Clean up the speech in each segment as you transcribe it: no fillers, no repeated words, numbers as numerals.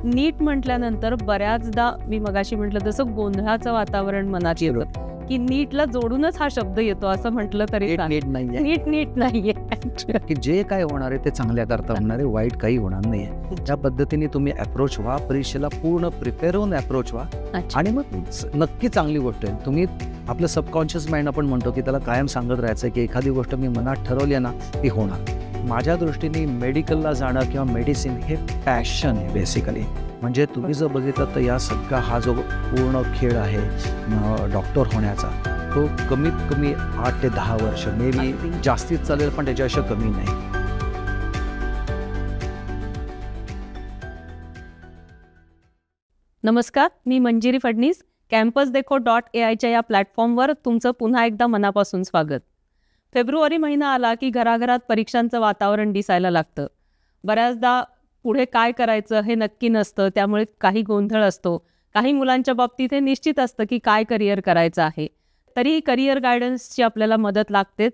नीट म्हटल्यानंतर बऱ्याचदा मी मगाशी म्हटलं तसं गोंधळाचं वातावरण मनात येतं की नीटला जोडूनच हा शब्द येतो असं म्हटलं तरी नीट नाहीये की जे काय होणार आहे ते चांगल्या करता होणार आहे, वाईट काही होणार नाहीये. त्या पद्धतीने तुम्ही अप्रोच व्हा, परीक्षेला पूर्ण प्रिपेअर होऊन अप्रोच व्हा आणि मग नक्की चांगली गोष्ट आहे. तुम्ही आपलं सबकॉन्शियस माइंड आपण म्हणतो की त्याला कायम सांगत राहायचं की एखादी गोष्ट मी मनात ठरवली ना ती होणार. माझ्या दृष्टीने मेडिकलला जाणं किंवा मेडिसिन हे पॅशन आहे बेसिकली. म्हणजे तुम्ही जर बघितलं तर या सगळा हा जो पूर्ण खेळ आहे डॉक्टर होण्याचा तो कमीत कमी 8 ते 10 वर्ष मे बी जास्तीत चालेल पण त्याच्यापेक्षा कमी नाही. नमस्कार, मी मंजिरी फडणीस. campusdekho.ai या प्लॅटफॉर्मवर तुमचं पुन्हा एकदा मनापासून स्वागत. फेब्रुवारी महिना आला की घराघरात परीक्षांचं वातावरण दिसायला लागतं. बऱ्याचदा पुढे काय करायचं हे नक्की नसतं, त्यामुळे काही गोंधळ असतो. काही मुलांच्या बाबतीत हे निश्चित असतं की काय करिअर करायचं आहे. तरीही करिअर गायडन्सची आपल्याला मदत लागतेच.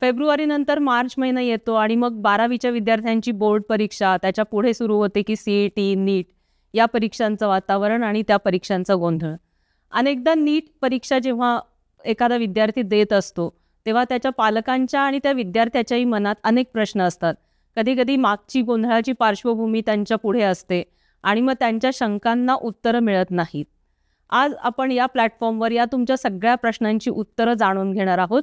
फेब्रुवारीनंतर मार्च महिना येतो आणि मग 12वीच्या विद्यार्थ्यांची बोर्ड परीक्षा, त्याच्या पुढे सुरू होते की CET, नीट या परीक्षांचं वातावरण आणि त्या परीक्षांचा गोंधळ. अनेकदा नीट परीक्षा जेव्हा एखादा विद्यार्थी देत असतो तेव्हा त्याच्या पालकांच्या आणि त्या विद्यार्थ्याच्याही मनात अनेक प्रश्न असतात. कधीकधी मागची गोंधळाची पार्श्वभूमी त्यांच्या पुढे असते आणि मग त्यांच्या शंकांना उत्तरं मिळत नाहीत. आज आपण या प्लॅटफॉर्मवर या तुमच्या सगळ्या प्रश्नांची उत्तरं जाणून घेणार आहोत.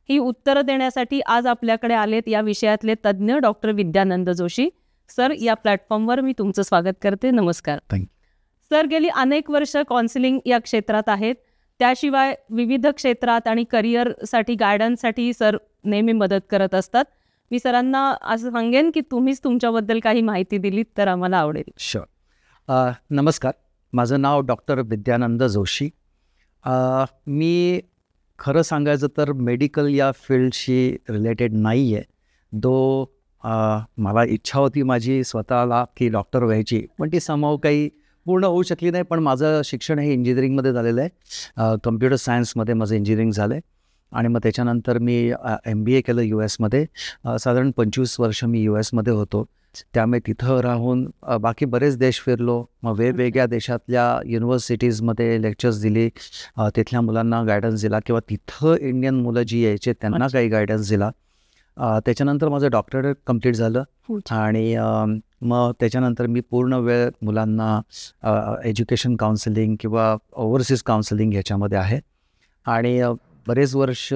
ही उत्तरं देण्यासाठी आज आपल्याकडे आलेत या विषयातले तज्ज्ञ डॉक्टर विद्यानंद जोशी. सर, या प्लॅटफॉर्मवर मी तुमचं स्वागत करते. नमस्कार. सर, गेली अनेक वर्ष काउन्सिलिंग या क्षेत्रात आहेत. त्याशिवाय विविध क्षेत्रात आणि करिअरसाठी गायडन्ससाठी सर नेहमी मदत करत असतात. मी सरांना असं सांगेन की तुम्हीच तुमच्याबद्दल काही माहिती दिलीत तर आम्हाला आवडेल. शुअर. नमस्कार, माझं नाव डॉक्टर विद्यानंद जोशी. मी खरं सांगायचं तर मेडिकल या फील्डशी रिलेटेड नाही आहे. मला इच्छा होती माझी स्वतःला की डॉक्टर व्हायची, पण ती समाव काही पूर्ण होऊ शकली नाही. पण माझं शिक्षण हे इंजिनिअरिंगमध्ये झालेलं आहे. कम्प्युटर सायन्समध्ये माझं इंजिनिअरिंग झालं आहे आणि मग त्याच्यानंतर मी MBA केलं US मध्ये. साधारण 25 वर्ष मी US मध्ये होतो. त्यामुळे तिथं राहून बाकी बरेच देश फिरलो. मग वेगवेगळ्या देशातल्या युनिव्हर्सिटीजमध्ये लेक्चर्स दिली, तिथल्या मुलांना गायडन्स दिला किंवा तिथं इंडियन मुलं जी यायचे त्यांना काही गायडन्स दिला. त्याच्यानंतर माझं डॉक्टरेट कंप्लीट झालं आणि मग त्याच्यानंतर मी पूर्ण वेळ मुलांना एज्युकेशन काउन्सिलिंग किंवा ओव्हरसीज काउन्सिलिंग ह्याच्यामध्ये आहे. आणि बरेच वर्ष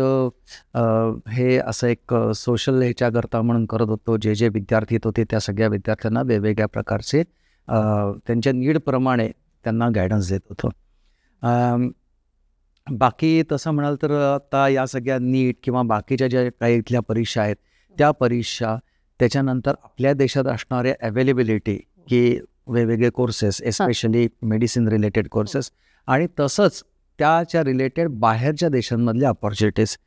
हे असं एक सोशल ह्याच्याकरता म्हणून करत होतो. जे विद्यार्थी होते त्या सगळ्या विद्यार्थ्यांना वेगवेगळ्या प्रकारचे त्यांच्या नीडप्रमाणे त्यांना गायडन्स देत होतो. बाकी तसं म्हणाल तर आता या सगळ्या नीट किंवा बाकीच्या ज्या काही इथल्या परीक्षा आहेत त्या परीक्षा, त्याच्यानंतर आपल्या देशात असणारे अवेलेबिलिटी की वेगवेगळे courses, especially medicine related courses, आणि तसंच त्याच्या रिलेटेड बाहेरच्या देशांमधल्या अपॉर्च्युनिटीज,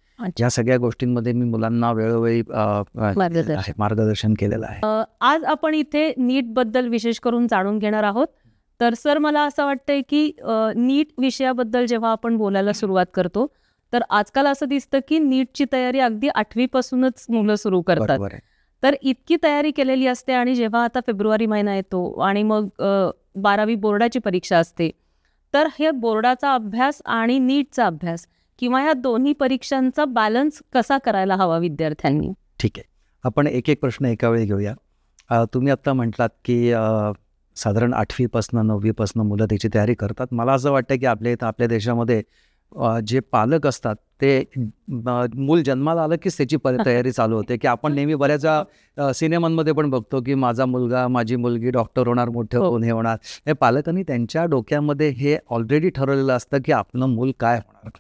या सगळ्या गोष्टींमध्ये मी मुलांना वेळोवेळी मार्गदर्शन केलेलं आहे. आज आपण इथे नीटबद्दल विशेष करून जाणून घेणार आहोत. तर सर, मला असं वाटतंय की नीट विषयाबद्दल जेव्हा आपण बोलायला सुरुवात करतो तर आजकाल असं दिसतं की नीटची तयारी अगदी 8वीपासूनच मुलं सुरू करतात. तर इतकी तयारी केलेली असते आणि जेव्हा आता फेब्रुवारी महिना येतो आणि मग 12वी बोर्डाची परीक्षा असते, तर हे बोर्डाचा अभ्यास आणि नीटचा अभ्यास किंवा ह्या दोन्ही परीक्षांचा बॅलन्स कसा करायला हवा विद्यार्थ्यांनी? ठीक आहे, आपण एक एक प्रश्न एका वेळी घेऊया. तुम्ही आत्ता म्हटलात की साधारण 8वीपासून 9वीपासून मुलं त्याची तयारी करतात. मला असं वाटतं की आपल्या इथं आपल्या देशामध्ये जे पालक असतात ते मूल जन्माला आलं की त्याची तयारी चालू होते. की आपण नेहमी बऱ्याचदा सिनेमांमध्ये पण बघतो की माझा मुलगा माझी मुलगी डॉक्टर होणार, मोठं होऊन हे होणार. हे पालकांनी त्यांच्या डोक्यामध्ये हे ऑलरेडी ठरवलेलं असतं की आपलं मूल काय होणार.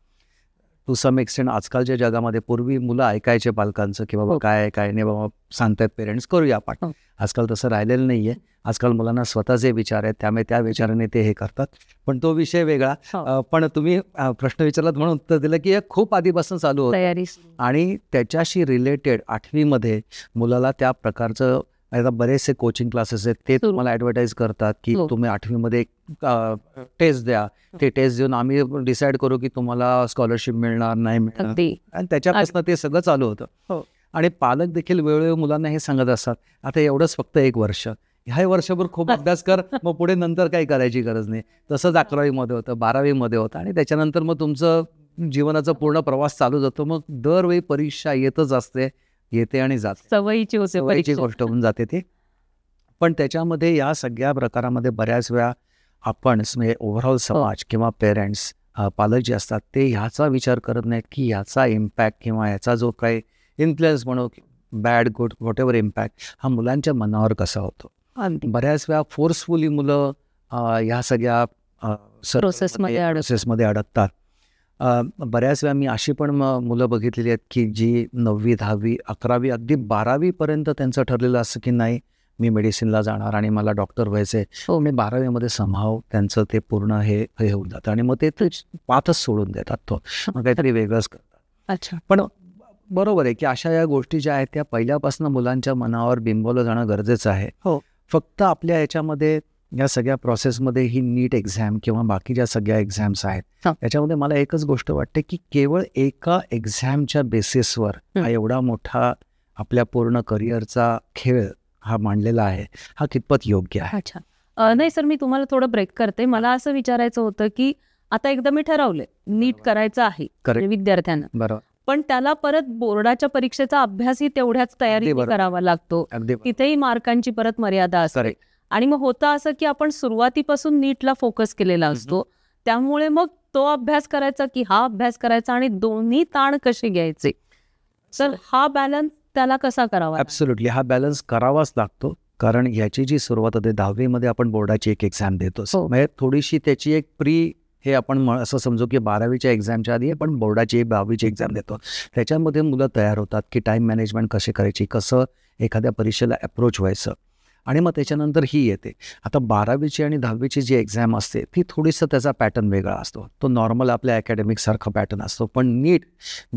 टू सम एक्सटेंट आजकालच्या जगामध्ये पूर्वी मुलं ऐकायचे पालकांचं की बाबा काय काय नाही बाबा सांगतायत पेरेंट्स करूया आपण. आजकाल तसं राहिलेलं नाही आहे. आजकाल मुलांना स्वतःचे विचार आहेत, त्यामुळे त्या विचाराने ते हे करतात. पण तो विषय वेगळा. पण तुम्ही प्रश्न विचारलात म्हणून उत्तर दिलं की हे खूप आधीपासून चालू होतं आणि त्याच्याशी रिलेटेड 8वीमध्ये मुलाला त्या प्रकारचं आता बरेचसे कोचिंग क्लासेस आहेत ते तुम्हाला ॲडव्हर्टाईज करतात की तुम्ही 8वीमध्ये टेस्ट द्या. ते टेस्ट देऊन आम्ही डिसाईड करू की तुम्हाला स्कॉलरशिप मिळणार नाही मिळणार, आणि त्याच्यापासून ते सगळं चालू होतं. आणि पालक देखील वेळोवेळी मुलांना हे सांगत असतात आता एवढंच फक्त 1 वर्ष, ह्या वर्षभर खूप अभ्यास कर, मग पुढे नंतर काही करायची गरज नाही. तसंच 11वी होतं, 12वी होतं आणि त्याच्यानंतर मग तुमचं जीवनाचा पूर्ण प्रवास चालू जातो. मग दरवेळी परीक्षा येतच असते, येते आणि जाते, सवयीची होते सवयीची परीक्षा. गोष्ट होऊन जाते ती. पण त्याच्यामध्ये या सगळ्या प्रकारामध्ये बऱ्याच वेळा आपण म्हणजे ओव्हरऑल समाज किंवा पेरेंट्स पालक जे असतात ते ह्याचा विचार करत नाहीत की ह्याचा इम्पॅक्ट किंवा ह्याचा जो काही इन्फ्लुएन्स म्हणू, bad good what ever impact हा मुलांच्या मनावर कसा होतो. अगदी बऱ्याच वेळा फोर्सफुली मुलं ह्या सगळ्या प्रोसेसमध्ये अडकतात. बऱ्याच वेळा मी अशी पण मुलं बघितलेली आहेत की जी 9वी 10वी 11वी अगदी 12वीपर्यंत त्यांचं ठरलेलं असं की नाही मी मेडिसिनला जाणार आणि मला डॉक्टर व्हायचं आहे. मी 12वीमध्ये समहाव त्यांचं ते पूर्ण हे होऊन जातं आणि मग ते पाथच सोडून देतात, तो मग काहीतरी वेगळंच करतात. अच्छा. पण बरोबर आहे की अशा या गोष्टी ज्या आहेत त्या पहिल्यापासून मुलांच्या मनावर बिंबवलं जाणं गरजेचं आहे. हो. फक्त आपल्या याच्यामध्ये या सगळ्या प्रोसेसमध्ये ही नीट एक्झाम किंवा बाकी ज्या सगळ्या एक्झाम्स आहेत त्याच्यामध्ये मला एकच गोष्ट वाटते की केवळ एका एक्झामच्या बेसिसवर हा एवढा मोठा आपल्या पूर्ण करिअरचा खेळ हा मांडलेला आहे, हा कितपत योग्य आहे. अच्छा. नाही सर, मी तुम्हाला थोडं ब्रेक करते. मला असं विचारायचं होतं की आता एकदा मी ठरवलंय नीट करायचं आहे म्हणजे विद्यार्थ्यांना, बरोबर, पण त्याला परत बोर्डाच्या परीक्षेचा अभ्यासही तेवढ्याच तयारी करावा लागतो. तिथेही मार्कांची परत मर्यादा असते आणि मग होतं असं की आपण सुरुवातीपासून नीटला फोकस केलेला असतो, त्यामुळे मग तो अभ्यास करायचा की हा अभ्यास करायचा आणि दोन्ही ताण कसे घ्यायचे. सर हा बॅलन्स त्याला कसा करावा? ॲब्सोल्युटली हा बॅलन्स करावाच लागतो, कारण ह्याची जी सुरुवात होते 10वीमध्ये आपण बोर्डाची एक एक्झाम देतो, म्हणजे थोडीशी त्याची एक हे आपण असं समजू की 12वीच्या एक्झामच्या आधी आपण बोर्डाची 12वीची एक्झाम देतो. त्याच्यामध्ये मुलं तयार होतात की टाईम मॅनेजमेंट कशी करायची, कसं एखाद्या परीक्षेला अप्रोच व्हायचं आणि मग त्याच्यानंतर ही येते. आता 12वीची आणि 10वीची जी एक्झाम असते ती थोडीसं त्याचा पॅटर्न वेगळा असतो, तो नॉर्मल आपल्या अकॅडमिकसारखा पॅटर्न असतो. पण नीट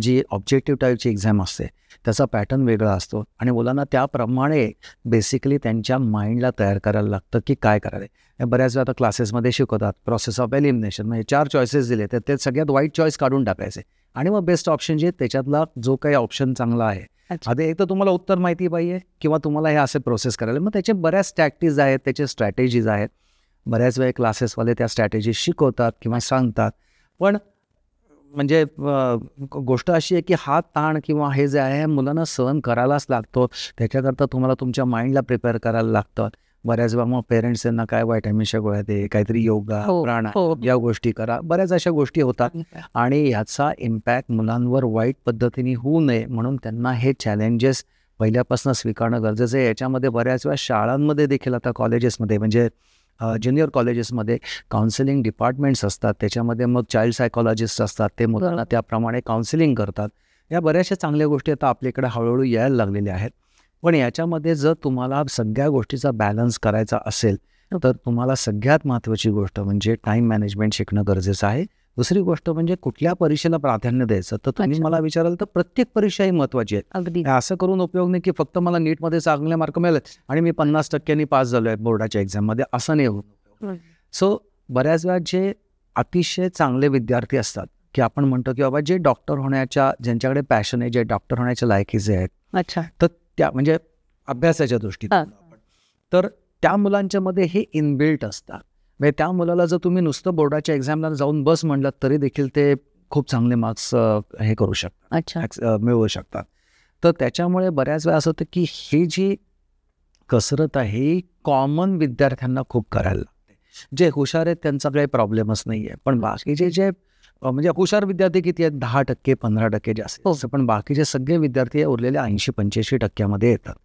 जी ऑब्जेक्टिव्ह टाईपची एक्झाम असते त्याचा पॅटर्न वेगळा असतो आणि मुलांना त्याप्रमाणे बेसिकली त्यांच्या माइंडला तयार करायला लागतं की काय करायला. बऱ्याच वेळा आता क्लासेसमध्ये शिकवतात प्रोसेस ऑफ एलिमिनेशन, म्हणजे 4 चॉईसेस दिले तर ते सगळ्यात वाईट चॉईस काढून टाकायचे आणि मग बेस्ट ऑप्शन जे त्याच्यातला जो काही ऑप्शन चांगला आहे, आधी एक तर तुम्हाला उत्तर माहिती पाहिजे किंवा तुम्हाला हे असे प्रोसेस करायला, मग त्याचे बऱ्याच टॅक्टिक्स आहेत, त्याचे स्ट्रॅटेजीज आहेत. बऱ्याच वेळा क्लासेसवाले त्या स्ट्रॅटेजी शिकवतात किंवा सांगतात. पण म्हणजे गोष्ट अशी आहे की हा ताण किंवा हे जे आहे मुलांना सहन करायलाच लागतो. त्याच्याकरता तुम्हाला तुमच्या माइंडला प्रिपेअर करायला लागतं. बऱ्याच वेळा मग पेरेंट्स त्यांना काय व्हिटॅमिनच्या गोळ्या दे, काहीतरी योगा प्राणायाम या गोष्टी करा, बऱ्याच अशा गोष्टी होतात आणि ह्याचा इम्पॅक्ट मुलांवर वाईट पद्धतीने होऊ नये म्हणून त्यांना हे चॅलेंजेस पहिल्यापासून स्वीकारणं गरजेचं आहे. याच्यामध्ये बऱ्याच वेळा शाळांमध्ये देखील आता कॉलेजेसमध्ये म्हणजे ज्युनियर कॉलेजेसमध्ये काउन्सिलिंग डिपार्टमेंट्स असतात, त्याच्यामध्ये मग चाइल्ड सायकॉलॉजिस्ट असतात, ते मुलांना त्याप्रमाणे काउन्सिलिंग करतात. या बऱ्याचशा चांगल्या गोष्टी आता आपल्याकडे हळूहळू यायला लागलेल्या आहेत. पण याच्यामध्ये जर तुम्हाला सगळ्या गोष्टीचा बॅलन्स करायचा असेल तर तुम्हाला सगळ्यात महत्त्वाची गोष्ट म्हणजे टाईम मॅनेजमेंट शिकणं गरजेचं आहे. दुसरी गोष्ट म्हणजे कुठल्या परीक्षेला प्राधान्य द्यायचं. तर तुम्ही मला विचाराल तर प्रत्येक परीक्षा ही महत्त्वाची आहे. अगदी असं करून उपयोग नाही की फक्त मला नीटमध्ये चांगले मार्क मिळाले आणि मी 50% पास झालो आहे बोर्डाच्या एक्झाममध्ये, असं नाही होत. सो बऱ्याच वेळा जे अतिशय चांगले विद्यार्थी असतात की आपण म्हणतो की बाबा जे डॉक्टर होण्याच्या ज्यांच्याकडे पॅशन आहे, जे डॉक्टर होण्याच्या लायकीचे आहेत, तर त्या म्हणजे अभ्यासाच्या दृष्टीने तर त्या मुलांच्या मध्ये हे इनबिल्ट असतात. म्हणजे त्या मुलाला जर तुम्ही नुसतं बोर्डाच्या एक्झामला जाऊन बस म्हणलात तरी देखील ते खूप चांगले मार्क्स हे करू शकतात, मिळवू शकतात. तर त्याच्यामुळे बऱ्याच वेळा असं होतं की ही जी कसरत आहे ही कॉमन विद्यार्थ्यांना खूप करायला लागते. जे हुशार आहेत त्यांचा काही प्रॉब्लेमच नाही आहे, पण बाकीचे जे म्हणजे हुशार विद्यार्थी किती आहेत, 10% 15% जास्त, पण बाकीचे सगळे विद्यार्थी उरलेल्या 80-85% येतात.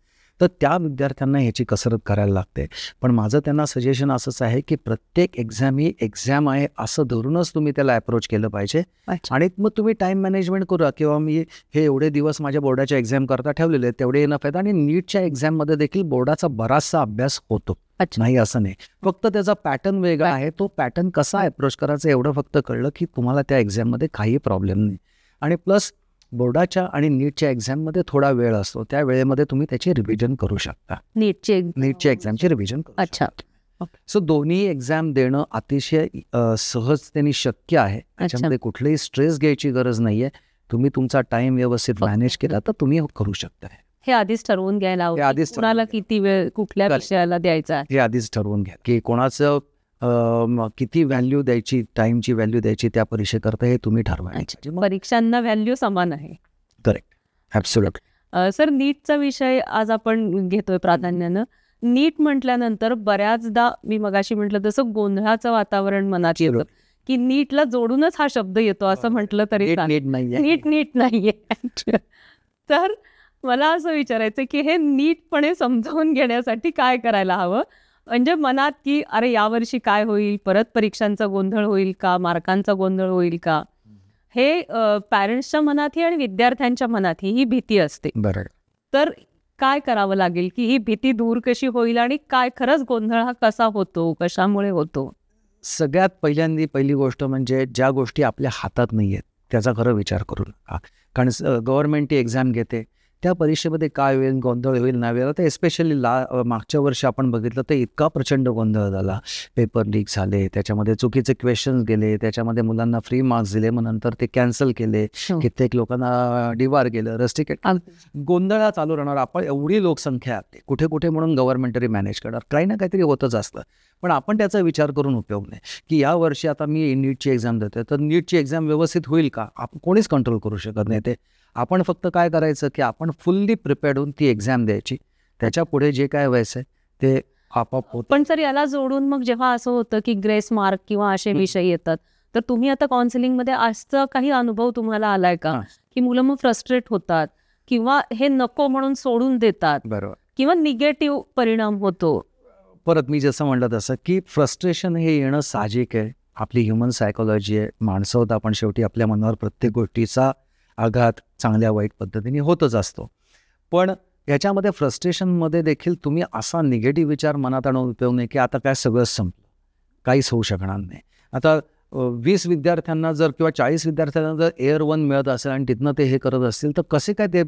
तर त्या विद्यार्थ्यांना ह्याची कसरत करायला लागते. पण माझं त्यांना सजेशन असंच आहे की प्रत्येक एक्झाम ही एक्झाम आहे असं धरूनच तुम्ही त्याला अप्रोच केलं पाहिजे आणि मग तुम्ही टाईम मॅनेजमेंट करा किंवा मी हे एवढे दिवस माझ्या बोर्डाच्या एक्झाम करता ठेवलेले आहेत तेवढे येणं फायदा. आणि नीटच्या एक्झाममध्ये देखील बोर्डाचा बराचसा अभ्यास होतो, नाही असं नाही, फक्त त्याचा पॅटर्न वेगळा आहे. तो पॅटर्न कसा अप्रोच करायचा एवढं फक्त कळलं की तुम्हाला त्या एक्झाममध्ये काही प्रॉब्लेम नाही. आणि प्लस बोर्डाच्या आणि नीटच्या एक्झाममध्ये थोडा वेळ असतो, त्या वेळेमध्ये तुम्ही त्याची रिव्हिजन करू शकता, नीटच्या एक्झामची रिव्हिजन करू शकता. सो दोन्ही एक्झाम देणं अतिशय सहजतेने शक्य आहे. त्याच्यामध्ये कुठलेही स्ट्रेस घ्यायची गरज नाही आहे. तुम्ही तुमचा टाईम व्यवस्थित मॅनेज केला तर तुम्ही करू शकता. हे आधीच ठरवून घ्यायला हवं. आधीच ठरवून कुणाला घ्या. किती वेळ कुठल्या Correct. विषयाला द्यायचा आहे. हे आधीच ठरवून घ्या की कोणाचं किती व्हॅल्यू द्यायची, टाईमची व्हॅल्यू द्यायची त्या परीक्षेकरता हे तुम्ही ठरवा. परीक्षांना व्हॅल्यू समान आहे. Correct, absolute. सर, नीटचा विषय आज आपण घेतोय प्राधान्यानं. नीट म्हटल्यानंतर बऱ्याचदा मी मगाशी म्हटलं तसं गोंधळाचं वातावरण मनात येतं की नीटला जोडूनच हा शब्द येतो असं म्हटलं तरी नीट नाहीये. तर मला असं विचारायचं की हे नीटपणे समजावून घेण्यासाठी काय करायला हवं, म्हणजे मनात की अरे यावर्षी काय होईल, परत परीक्षांचा गोंधळ होईल का, मार्कांचा गोंधळ होईल का, हे पॅरेंट्सच्या मनातही आणि विद्यार्थ्यांच्या मनातही ही भीती असते. बरोबर. तर काय करावं लागेल की ही भीती दूर कशी होईल आणि काय खरंच गोंधळ हा कसा होतो, कशामुळे होतो? सगळ्यात पहिली गोष्ट म्हणजे ज्या गोष्टी आपल्या हातात नाही आहेत त्याचा खरं विचार करू नका. कारण गव्हर्नमेंट ती एक्झाम घेते, त्या परीक्षेमध्ये काय होईल, गोंधळ होईल नाही होईल. आता एस्पेशली मागच्या वर्षी आपण बघितलं तर इतका प्रचंड गोंधळ झाला. पेपर लीक झाले, त्याच्यामध्ये चुकीचे क्वेश्चन्स गेले, त्याच्यामध्ये मुलांना फ्री मार्क्स दिले, मग नंतर ते कॅन्सल केले, कित्येक लोकांना डिवार केलं, रस्टिकेट. गोंधळ चालू राहणार. आपण एवढी लोकसंख्या आहे, कुठे कुठे म्हणून गव्हर्नमेंट तरी मॅनेज करणार, काही ना काहीतरी होतच असतं. पण आपण त्याचा विचार करून उपयोग नाही की या वर्षी आता मी नीटची एक्झाम देते तर नीटची एक्झाम व्यवस्थित होईल का, आपण कोणीच कंट्रोल करू शकत नाही ते. आपण फक्त काय करायचं की आपण फुल्ली प्रिपेअर्ड होऊन ती एक्झाम द्यायची, त्याच्या पुढे जे काय व्हायचं ते आपोआप होतं. पण सर, याला जोडून मग जेव्हा असं होतं की ग्रेस मार्क किंवा असे विषय येतात, तर तुम्ही आता काउन्सिलिंगमध्ये असं काही अनुभव तुम्हाला आलाय का की मुलं मग फ्रस्ट्रेट होतात किंवा हे नको म्हणून सोडून देतात, बरोबर, किंवा निगेटिव्ह परिणाम होतो? परत मी जसं म्हटलं तसं की फ्रस्ट्रेशन हे येणं साहजिक आहे. आपली ह्युमन सायकोलॉजी आहे, माणसं होतं आपण, शेवटी आपल्या मनावर प्रत्येक गोष्टीचा आघात चांगल्या वाईट पद्धतीने होतच असतो. पण याच्यामध्ये फ्रस्ट्रेशनमध्ये देखील तुम्ही असा निगेटिव्ह विचार मनात आणून उपयोग नाही की आता काय सगळंच संपलं, काहीच होऊ शकणार नाही. आता 20 विद्यार्थ्यांना जर किंवा 40 विद्यार्थ्यांना जर एअर 1 मिळत असेल आणि तिथनं ते हे करत असतील तर कसे काय ते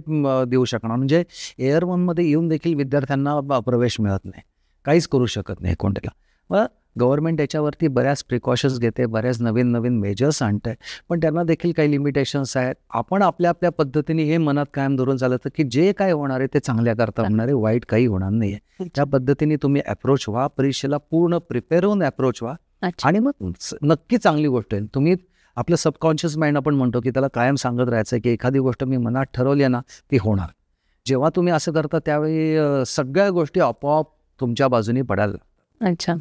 देऊ शकणार? म्हणजे एअर 1मध्ये येऊन देखील विद्यार्थ्यांना प्रवेश मिळत नाही, काहीच करू शकत नाही कोणत्याला. मग गव्हर्नमेंट याच्यावरती बऱ्याच प्रिकॉशन्स घेते, बऱ्याच नवीन नवीन मेजर्स आणत आहे, पण त्यांना देखील काही लिमिटेशन्स आहेत. आपण आपल्या आपल्या पद्धतीने हे मनात कायम धरून चालतं की जे काय होणार आहे ते चांगल्या करता होणार आहे, वाईट काही होणार नाही आहे. त्या पद्धतीने तुम्ही अप्रोच व्हा, परीक्षेला पूर्ण प्रिपेअर होऊन अप्रोच व्हा आणि मग नक्की चांगली गोष्ट आहे. तुम्ही आपलं सबकॉन्शियस माइंड आपण म्हणतो की त्याला कायम सांगत राहायचं की एखादी गोष्ट मी मनात ठरवली ना ती होणार. जेव्हा तुम्ही असं करता त्यावेळी सगळ्या गोष्टी आपोआप तुमच्या बाजूने पडायला. अच्छा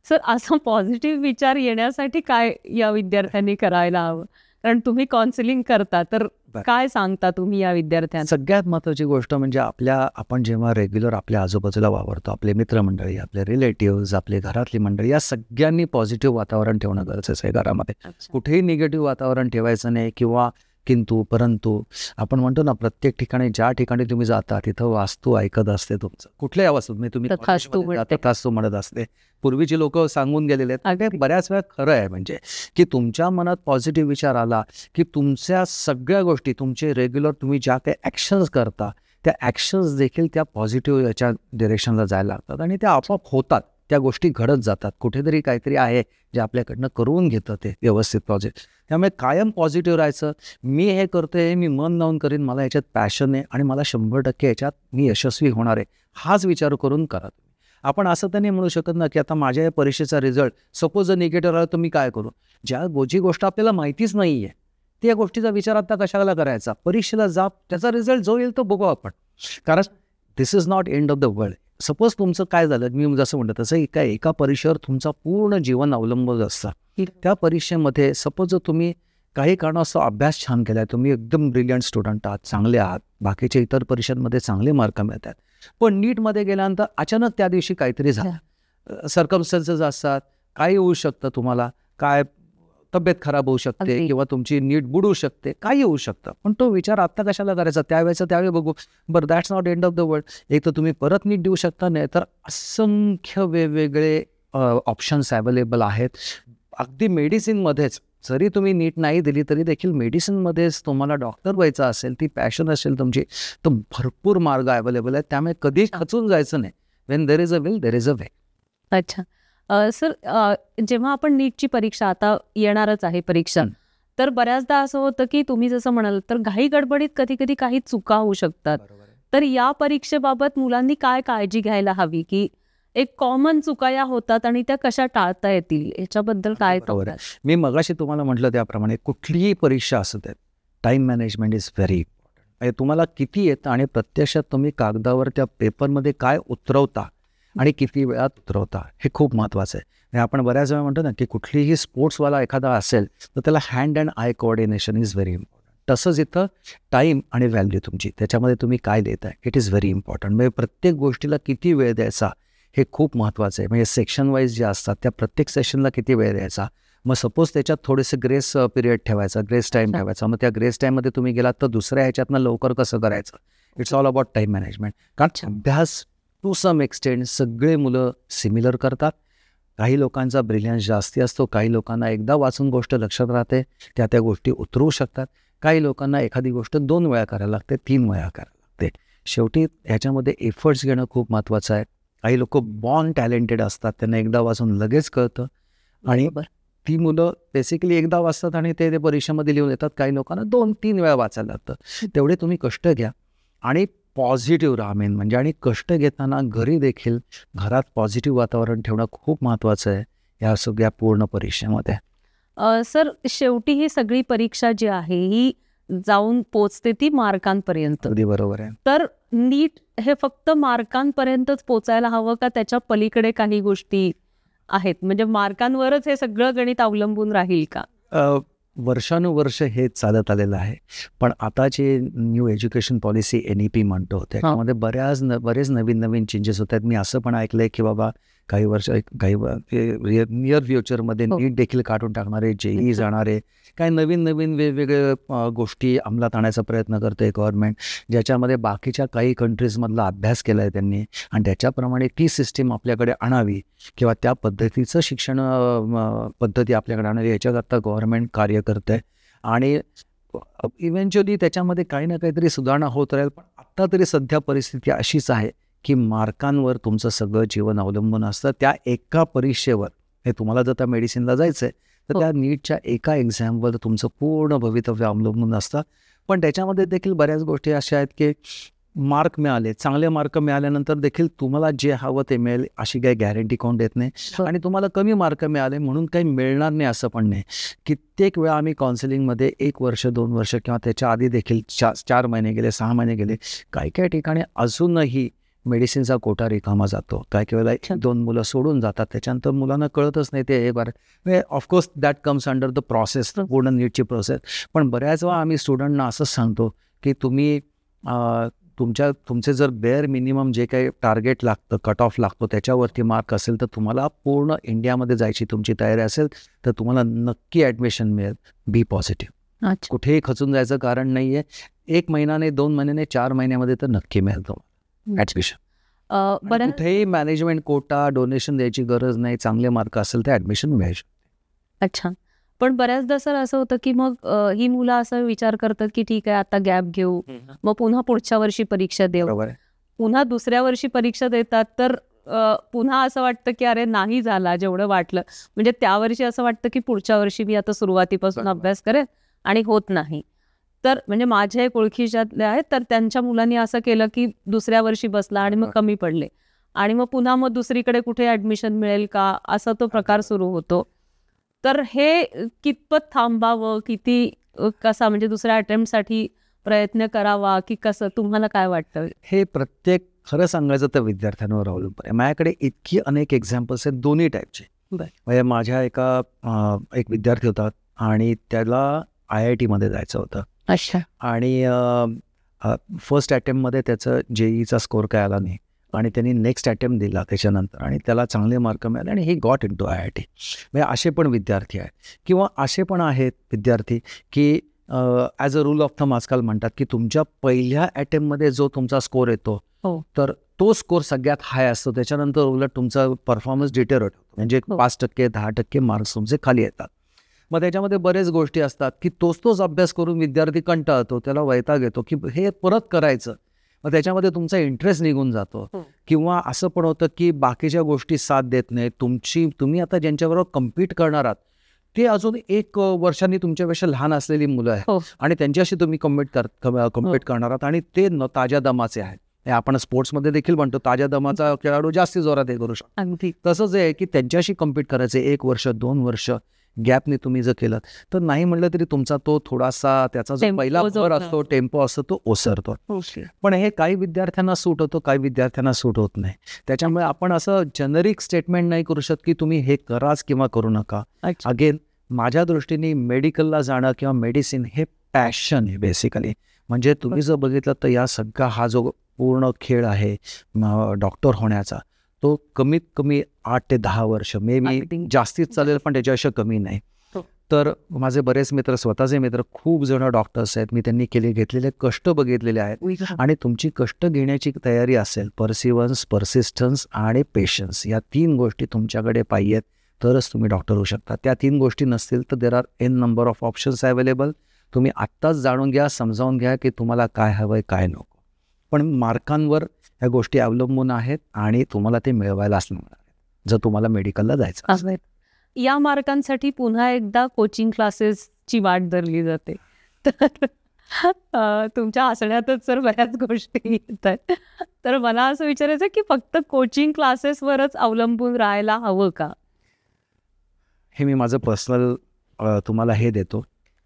सर, असं पॉझिटिव्ह विचार येण्यासाठी काय या विद्यार्थ्यांनी करायला हवं? कारण तुम्ही काउन्सिलिंग करता, तर काय सांगता तुम्ही या विद्यार्थ्यांना? सगळ्यात महत्त्वाची गोष्ट म्हणजे आपण जेव्हा रेग्युलर आपल्या आजूबाजूला वावरतो, आपले मित्रमंडळी, आपले रिलेटिव्हज, आपले घरातली मंडळी, या सगळ्यांनी पॉझिटिव्ह वातावरण ठेवणं गरजेचं आहे घरामध्ये. कुठेही निगेटिव्ह वातावरण ठेवायचं नाही किंवा किंतु परंतु. आपण म्हणतो ना, प्रत्येक ठिकाणी ज्या ठिकाणी तुम्ही जाता तिथं वास्तू ऐकत असते तुमचं. कुठल्याही वास्तूत नाही, तुम्ही तथास्तू म्हणत असते. पूर्वीची लोक सांगून गेलेले आहेत. बऱ्याच वेळा खरं आहे, म्हणजे की तुमच्या मनात पॉझिटिव्ह विचार आला की तुमच्या सगळ्या गोष्टी, तुमचे रेग्युलर तुम्ही ज्या काही ॲक्शन्स करता त्या ॲक्शन्स देखील त्या पॉझिटिव्ह याच्या डिरेक्शनला जायला लागतात आणि त्या आपोआप होतात, त्या गोष्टी घडत जातात. कुठेतरी काहीतरी आहे जे आपल्याकडनं करून घेतं ते व्यवस्थित पॉझिटिव्ह. त्यामुळे कायम पॉझिटिव्ह राहायचं. मी हे करतोय, मी मन लावून करीन, मला याच्यात पॅशन आहे आणि मला 100% याच्यात मी यशस्वी होणार आहे, हाच विचार करून करा. आपण असं तर नाही म्हणू शकत ना की आता माझ्या या परीक्षेचा रिझल्ट सपोज जर निगेटिव्ह आला तर मी काय करू. जी गोष्ट आपल्याला माहितीच नाही आहे त्या गोष्टीचा विचार आता कशाला करायचा. परीक्षेला जा, त्याचा रिझल्ट जो येईल तो बघू आपण, कारण this is not end of the world. Suppose तुमचं काय झालं, मी जसं म्हणतो तसं एका परीक्षेवर तुमचं पूर्ण जीवन अवलंबून असतं. त्या परीक्षेमध्ये सपोज जर तुम्ही काही कारणास्तव अभ्यास छान केला आहे, तुम्ही एकदम ब्रिलियंट स्टुडंट आहात, चांगले आहात, बाकीच्या इतर परीक्षांमध्ये चांगले मार्क मिळतात, पण नीटमध्ये गेल्यानंतर अचानक त्या दिवशी काहीतरी झालं, सर्कमस्टन्सेस असतात, काही होऊ शकतं, तुम्हाला काय तब्येत खराब होऊ शकते किंवा तुमची नीट बुडू शकते, काही होऊ शकतं. पण तो विचार आत्ता कशाला करायचा, त्यावेळेचा त्यावेळी बघू. बरं, that's not end of the world. एक तर तुम्ही परत नीट देऊ शकता, नाही तर असंख्य वेगवेगळे ऑप्शन्स अवेलेबल आहेत. अगदी मेडिसिनमध्येच जरी तुम्ही नीट नाही दिली तरी देखील मेडिसिनमध्येच तुम्हाला डॉक्टर व्हायचं असेल, ती पॅशन असेल तुमची, तर भरपूर मार्ग अवेलेबल आहेत. त्यामुळे कधीच खचून जायचं नाही. When there is a will there is a way. अच्छा सर, जेव्हा आपण नीटची परीक्षा, आता येणारच आहे परीक्षा, तर बऱ्याचदा असं होतं की तुम्ही जसं म्हणाल तर घाई गडबडीत कधी कधी काही चुका होऊ शकतात. तर या परीक्षेबाबत मुलांनी काय काळजी घ्यायला हवी, की एक कॉमन चुका या होतात आणि त्या कशा टाळता येतील, याच्याबद्दल काय बरोबर आहे. सांगताल? मी मगाशी तुम्हाला म्हटलं त्याप्रमाणे कुठलीही परीक्षा असू द्यात, time management is very important. म्हणजे तुम्हाला किती येतं आणि प्रत्यक्षात तुम्ही कागदावर त्या पेपरमध्ये काय उतरवता आणि किती वेळात उतरवता हे खूप महत्त्वाचं आहे. आणि आपण बऱ्याच वेळा म्हणतो ना की कुठलीही स्पोर्ट्सवाला एखादा असेल तर त्याला hand and I coordination is very important. तसंच इथं टाईम आणि व्हॅल्यू तुमची त्याच्यामध्ये तुम्ही काय देताय इट इज व्हेरी इम्पॉर्टंट. म्हणजे प्रत्येक गोष्टीला किती वेळ द्यायचा हे खूप महत्त्वाचं आहे. म्हणजे सेक्शन वाईज जे असतात त्या प्रत्येक सेशनला किती वेळ द्यायचा. मग सपोज त्याच्यात थोडेसे ग्रेस पिरियड ठेवायचा, ग्रेस टाईम ठेवायचा. मग त्या ग्रेस टाईममध्ये तुम्ही गेलात तर दुसऱ्या ह्याच्यातनं लवकर कसं करायचं. It's all about time management. कारण अभ्यास टू सम एक्सटेंड सगळे मुलं सिमिलर करतात. काही लोकांचा ब्रिलियन्स जास्ती असतो, काही लोकांना एकदा वाचून गोष्ट लक्षात राहते, त्या गोष्टी उतरवू शकतात. काही लोकांना एखादी गोष्ट 2 वेळा करायला लागते, 3 वेळा करायला लागते. शेवटी ह्याच्यामध्ये एफर्ट्स घेणं खूप महत्त्वाचं आहे. काही लोक बॉर्न टॅलेंटेड असतात, त्यांना एकदा वाचून लगेच कळतं आणि ती मुलं बेसिकली एकदा वाचतात आणि ते परीक्षेमध्ये लिहून येतात. काही लोकांना 2-3 वेळा वाचायला लागतं. तेवढे तुम्ही कष्ट घ्या आणि पॉझिटिव्ह राहा मेन म्हणजे. आणि कष्ट घेताना घरी देखील घरात पॉझिटिव्ह वातावरण ठेवणं खूप महत्त्वाचं आहे या सगळ्या पूर्ण परीक्षेमध्ये. सर, शेवटी ही सगळी परीक्षा जी आहे ही जाऊन पोचते ती मार्कांपर्यंत. अगदी बरोबर आहे. तर नीट हे फक्त मार्कांपर्यंतच पोचायला हवं का त्याच्या पलीकडे काही गोष्टी आहेत? म्हणजे मार्कांवरच हे सगळं गणित अवलंबून राहील का? वर्षानुवर्ष हे चालत आलेलं आहे. पण आता जे न्यू एज्युकेशन पॉलिसी NEP म्हणतो त्याच्यामध्ये बरेच नवीन नवीन चेंजेस होत आहेत. मी असं पण ऐकलं आहे की बाबा काही नियर फ्युचरमध्ये नीट देखील काढून टाकणारे, JEE जाणारे, काही नवीन नवीन वेगवेगळे गोष्टी अंमलात आणण्याचा प्रयत्न करते गव्हर्नमेंट, ज्याच्यामध्ये बाकीच्या काही कंट्रीजमधला अभ्यास केला आहे त्यांनी आणि त्याच्याप्रमाणे ती सिस्टीम आपल्याकडे आणावी किंवा त्या पद्धतीचं शिक्षण पद्धती आपल्याकडे आणावी याच्याकरता गव्हर्नमेंट कार्य करते आहे. आणि इव्हेंच्युअली त्याच्यामध्ये काही ना काहीतरी सुधारणा होत राहील. पण आत्ता तरी सध्या परिस्थिती अशीच आहे की मार्कांवर तुमचं सगळं जीवन अवलंबून असतं. त्या एका परीक्षेवर, हे तुम्हाला जर त्या मेडिसिनला जायचं आहे तर त्या नीटच्या एका एक्झामवर तुमचं पूर्ण भवितव्य अवलंबून असतं. पण त्याच्यामध्ये देखील बऱ्याच गोष्टी अशा आहेत की मार्क मिळाले, चांगले मार्क मिळाल्यानंतर देखील तुम्हाला जे हवं ते मिळेल अशी काही गॅरंटी कोण देत नाही. आणि तुम्हाला कमी मार्क मिळाले म्हणून काही मिळणार नाही असं पण नाही. कित्येक वेळा आम्ही काउन्सिलिंगमध्ये 1 वर्ष 2 वर्ष किंवा त्याच्या आधी देखील 4 महिने गेले, 6 महिने गेले, काही काही ठिकाणी अजूनही मेडिसिनचा कोटा रिकामा जातो. काही काही वेळेला 1-2 मुलं सोडून जातात. त्याच्यानंतर मुलांना कळतच नाही ते म्हणजे of course that comes under the process, पूर्ण नीटची प्रोसेस. पण बऱ्याच वेळा आम्ही स्टुडंटना असंच सांगतो की तुम्ही तुमचे जर बेअर मिनिमम जे काही टार्गेट लागतं, कट ऑफ लागतो त्याच्यावरती मार्क असेल तर तुम्हाला पूर्ण इंडियामध्ये जायची तुमची तयारी असेल तर तुम्हाला नक्की ॲडमिशन मिळेल. बी पॉझिटिव्ह. कुठेही खचून जायचं कारण नाही आहे. 1 महिन्याने, 2 महिन्याने, 4 महिन्यामध्ये तर नक्की मिळेल तुम्हाला ॲडमिशन. कुठेही मॅनेजमेंट कोटा, डोनेशन द्यायची गरज नाही. चांगले मार्क असेल तर ॲडमिशन मिळेल. अच्छा. पण बऱ्याचदा सर असं होतं की मग ही मुलं असं विचार करतात की ठीक आहे आता गॅप घेऊ, मग पुन्हा पुढच्या वर्षी परीक्षा देऊ, पुन्हा दुसऱ्या वर्षी परीक्षा देतात तर पुन्हा असं वाटतं की अरे नाही झाला जेवढं वाटलं. म्हणजे त्या वर्षी असं वाटतं की पुढच्या वर्षी मी आता सुरुवातीपासून अभ्यास करेन आणि होत नाही. तर म्हणजे माझ्या एक ओळखीच्यातले आहेत तर त्यांच्या मुलांनी असं केलं की दुसऱ्या वर्षी बसला आणि मग कमी पडले आणि मग पुन्हा मग दुसरीकडे कुठे ॲडमिशन मिळेल का असा तो प्रकार सुरू होतो. तर हे कितपत थांबावं, किती कसा म्हणजे दुसऱ्या अटेम्प्टसाठी प्रयत्न करावा की कसं, तुम्हाला काय वाटतं? हे प्रत्येक खरं सांगायचं तर विद्यार्थ्यांवर अवलंबून आहे. माझ्याकडे इतकी अनेक एक्झाम्पल्स आहेत दोन्ही टाईपचे. म्हणजे माझ्या एक विद्यार्थी होता आणि त्याला IIT मध्ये जायचं होतं. अच्छा. आणि फर्स्ट अटेम्प्टमध्ये त्याचं JEEचा स्कोर काय आला नाही आणि त्यांनी नेक्स्ट अटेम्प्ट दिला त्याच्यानंतर आणि त्याला चांगले मार्क मिळाले आणि he got into IIT. म्हणजे असे पण विद्यार्थी आहेत किंवा असे पण आहेत विद्यार्थी की as a rule of thumb आजकाल म्हणतात की तुमच्या पहिल्या अटेम्प्टमध्ये जो तुमचा स्कोर येतो तर तो स्कोर सगळ्यात हाय असतो. त्याच्यानंतर उलट तुमचा परफॉर्मन्स डिटेरिओरेट होतो. म्हणजे 5%, 10% मार्क्स तुमचे खाली येतात. मग त्याच्यामध्ये बरेच गोष्टी असतात की तोच अभ्यास करून विद्यार्थी कंटाळतो, त्याला वैताग येतो की हे परत करायचं. मग त्याच्यामध्ये तुमचा इंटरेस्ट निघून जातो. किंवा असं पण होतं की बाकीच्या गोष्टी साथ देत नाही. तुम्ही आता ज्यांच्याबरोबर कम्पीट करणार आहात ते अजून 1 वर्षांनी तुमच्यापेक्षा लहान असलेली मुलं आहेत आणि त्यांच्याशी तुम्ही कम्पीट करणार आहात आणि ते ताज्या दमाचे आहेत. आपण स्पोर्ट्समध्ये देखील म्हणतो ताज्या दमाचा खेळाडू जास्ती जोरात हे करू शकतो. अगदी तसंच आहे की त्यांच्याशी कम्पीट करायचं 1 वर्ष 2 वर्ष गॅपने तुम्ही जर केलं तर नाही म्हटलं तरी तुमचा तो थोडासा त्याचा जो Tempo पहिला जो भर होता. असतो टेम्पो असतो तो ओसरतो. पण हे काही विद्यार्थ्यांना सूट होतं काही विद्यार्थ्यांना सूट होत नाही. त्याच्यामुळे आपण असं जेनरिक स्टेटमेंट नाही करू शकत की तुम्ही हे कराच किंवा करू नका. अच्छा. अगेन माझ्या दृष्टीने मेडिकलला जाणं किंवा मेडिसिन हे पॅशन आहे बेसिकली. म्हणजे तुम्ही जर बघितलं तर या सगळा हा जो पूर्ण खेळ आहे डॉक्टर होण्याचा तो कमीत कमी 8 ते 10 वर्ष मे मी अगदी. जास्तीच चालेल पण त्याच्यापेक्षा कमी नाही. हो. तर माझे बरेच मित्र स्वतःचे मित्र खूप जण डॉक्टर्स आहेत. मी त्यांनी घेतलेले कष्ट बघितलेले आहेत आणि तुमची कष्ट घेण्याची तयारी असेल परसिव्हन्स परसिस्टन्स आणि पेशन्स या 3 गोष्टी तुमच्याकडे पाहिजेत तरच तुम्ही डॉक्टर होऊ शकता. त्या 3 गोष्टी नसतील तर there are n number of options available. तुम्ही आत्ताच जाणून घ्या समजावून घ्या की तुम्हाला काय हवं आहे काय नको. पण मार्कांवर ह्या गोष्टी अवलंबून आहेत आणि तुम्हाला ते मिळवायलाच मिळणार आहेत जर तुम्हाला मेडिकलला जायचं असेल. या मार्कांसाठी पुन्हा एकदा कोचिंग क्लासेसची वाट धरली जाते. तर तुमच्या हसण्यातच तर बऱ्याच गोष्टी येत आहेत. तर मला असं विचारायचं की फक्त कोचिंग क्लासेसवरच अवलंबून राहायला हवं का? हे मी माझं पर्सनल तुम्हाला हे देतो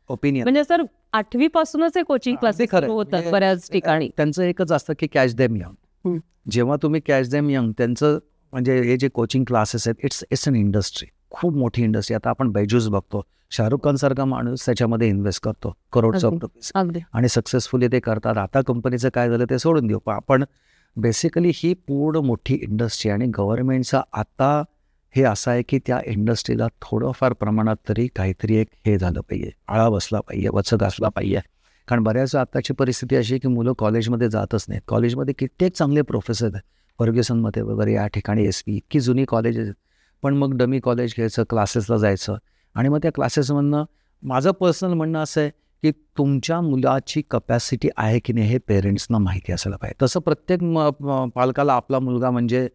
ओपिनियन. म्हणजे सर 8वी पासूनच हे कोचिंग ते क्लासेस खरं आहे. होतात म्हणजे बऱ्याच ठिकाणी. त्यांचं एकच असतं की कॅच देम यंग. जेव्हा तुम्ही कॅच देम यंग त्यांचं म्हणजे हे जे कोचिंग क्लासेस आहेत इट्स अन इंडस्ट्री खूप मोठी इंडस्ट्री. आता आपण बैजूस बघतो शाहरुख खान सारखा माणूस त्याच्यामध्ये इन्व्हेस्ट करतो करोड्स ऑफ रुपीज अगदी आणि सक्सेसफुली ते करतात. आता कंपनीचं काय झालं ते सोडून देऊ पण आपण बेसिकली ही पूर्ण मोठी इंडस्ट्री आणि गव्हर्नमेंटचा आता हे असं आहे की त्या इंडस्ट्रीला थोडंफार प्रमाणात तरी काहीतरी एक हे झालं पाहिजे आळा बसला पाहिजे वचक असला पाहिजे. कारण बऱ्याच आत्ताची परिस्थिती अशी आहे की मुलं कॉलेजमध्ये जातच नाहीत. कॉलेजमध्ये कित्येक चांगले प्रोफेसर आहेत फर्ग्युसनमध्ये वगैरे या ठिकाणी SP इतकी जुनी कॉलेजेस आहेत. पण मग डमी कॉलेज घ्यायचं क्लासेसला जायचं आणि मग त्या क्लासेसमधनं माझं पर्सनल म्हणणं असं आहे की तुमच्या मुलाची कपॅसिटी आहे की नाही हे पेरेंट्सना माहिती असायला पाहिजे. तसं प्रत्येक पालकाला आपला मुलगा म्हणजे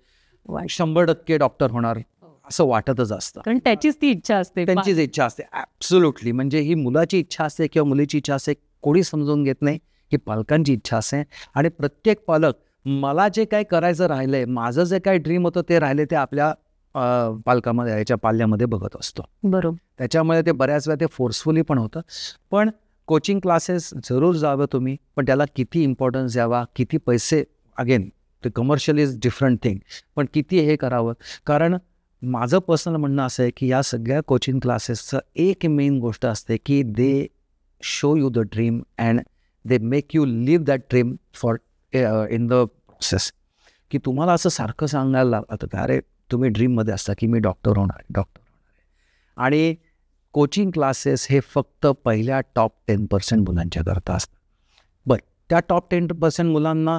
100% डॉक्टर होणार असं वाटतच असतं. कारण त्याचीच ती इच्छा असते. त्यांचीच इच्छा असते ॲब्सोल्युटली. म्हणजे ही मुलाची इच्छा असते किंवा मुलीची इच्छा असते कोणी समजून घेत नाही की पालकांची इच्छा असते. आणि प्रत्येक पालक मला जे काय करायचं राहिलंय माझं जे काय ड्रीम होतं ते राहिले ते आपल्या पालकामध्ये याच्या पाल्यामध्ये बघत असतो. बरोबर. त्याच्यामुळे ते बऱ्याच वेळा ते फोर्सफुली पण होतं. पण कोचिंग क्लासेस जरूर जावं तुम्ही पण त्याला किती इम्पॉर्टन्स द्यावा किती पैसे अगेन ते कमर्शियल इज डिफरंट थिंग पण किती हे करावं. कारण माझं पर्सनल म्हणणं असं आहे की या सगळ्या कोचिंग क्लासेसचं एक मेन गोष्ट असते की they show you the dream and they make you live that dream for in the process. की तुम्हाला असं सारखं सांगायला लागतं की अरे तुम्ही ड्रीममध्ये असता की मी डॉक्टर होणार आहे. आणि कोचिंग क्लासेस हे फक्त पहिल्या टॉप 10% मुलांच्या करता असतात. बरं त्या टॉप 10% मुलांना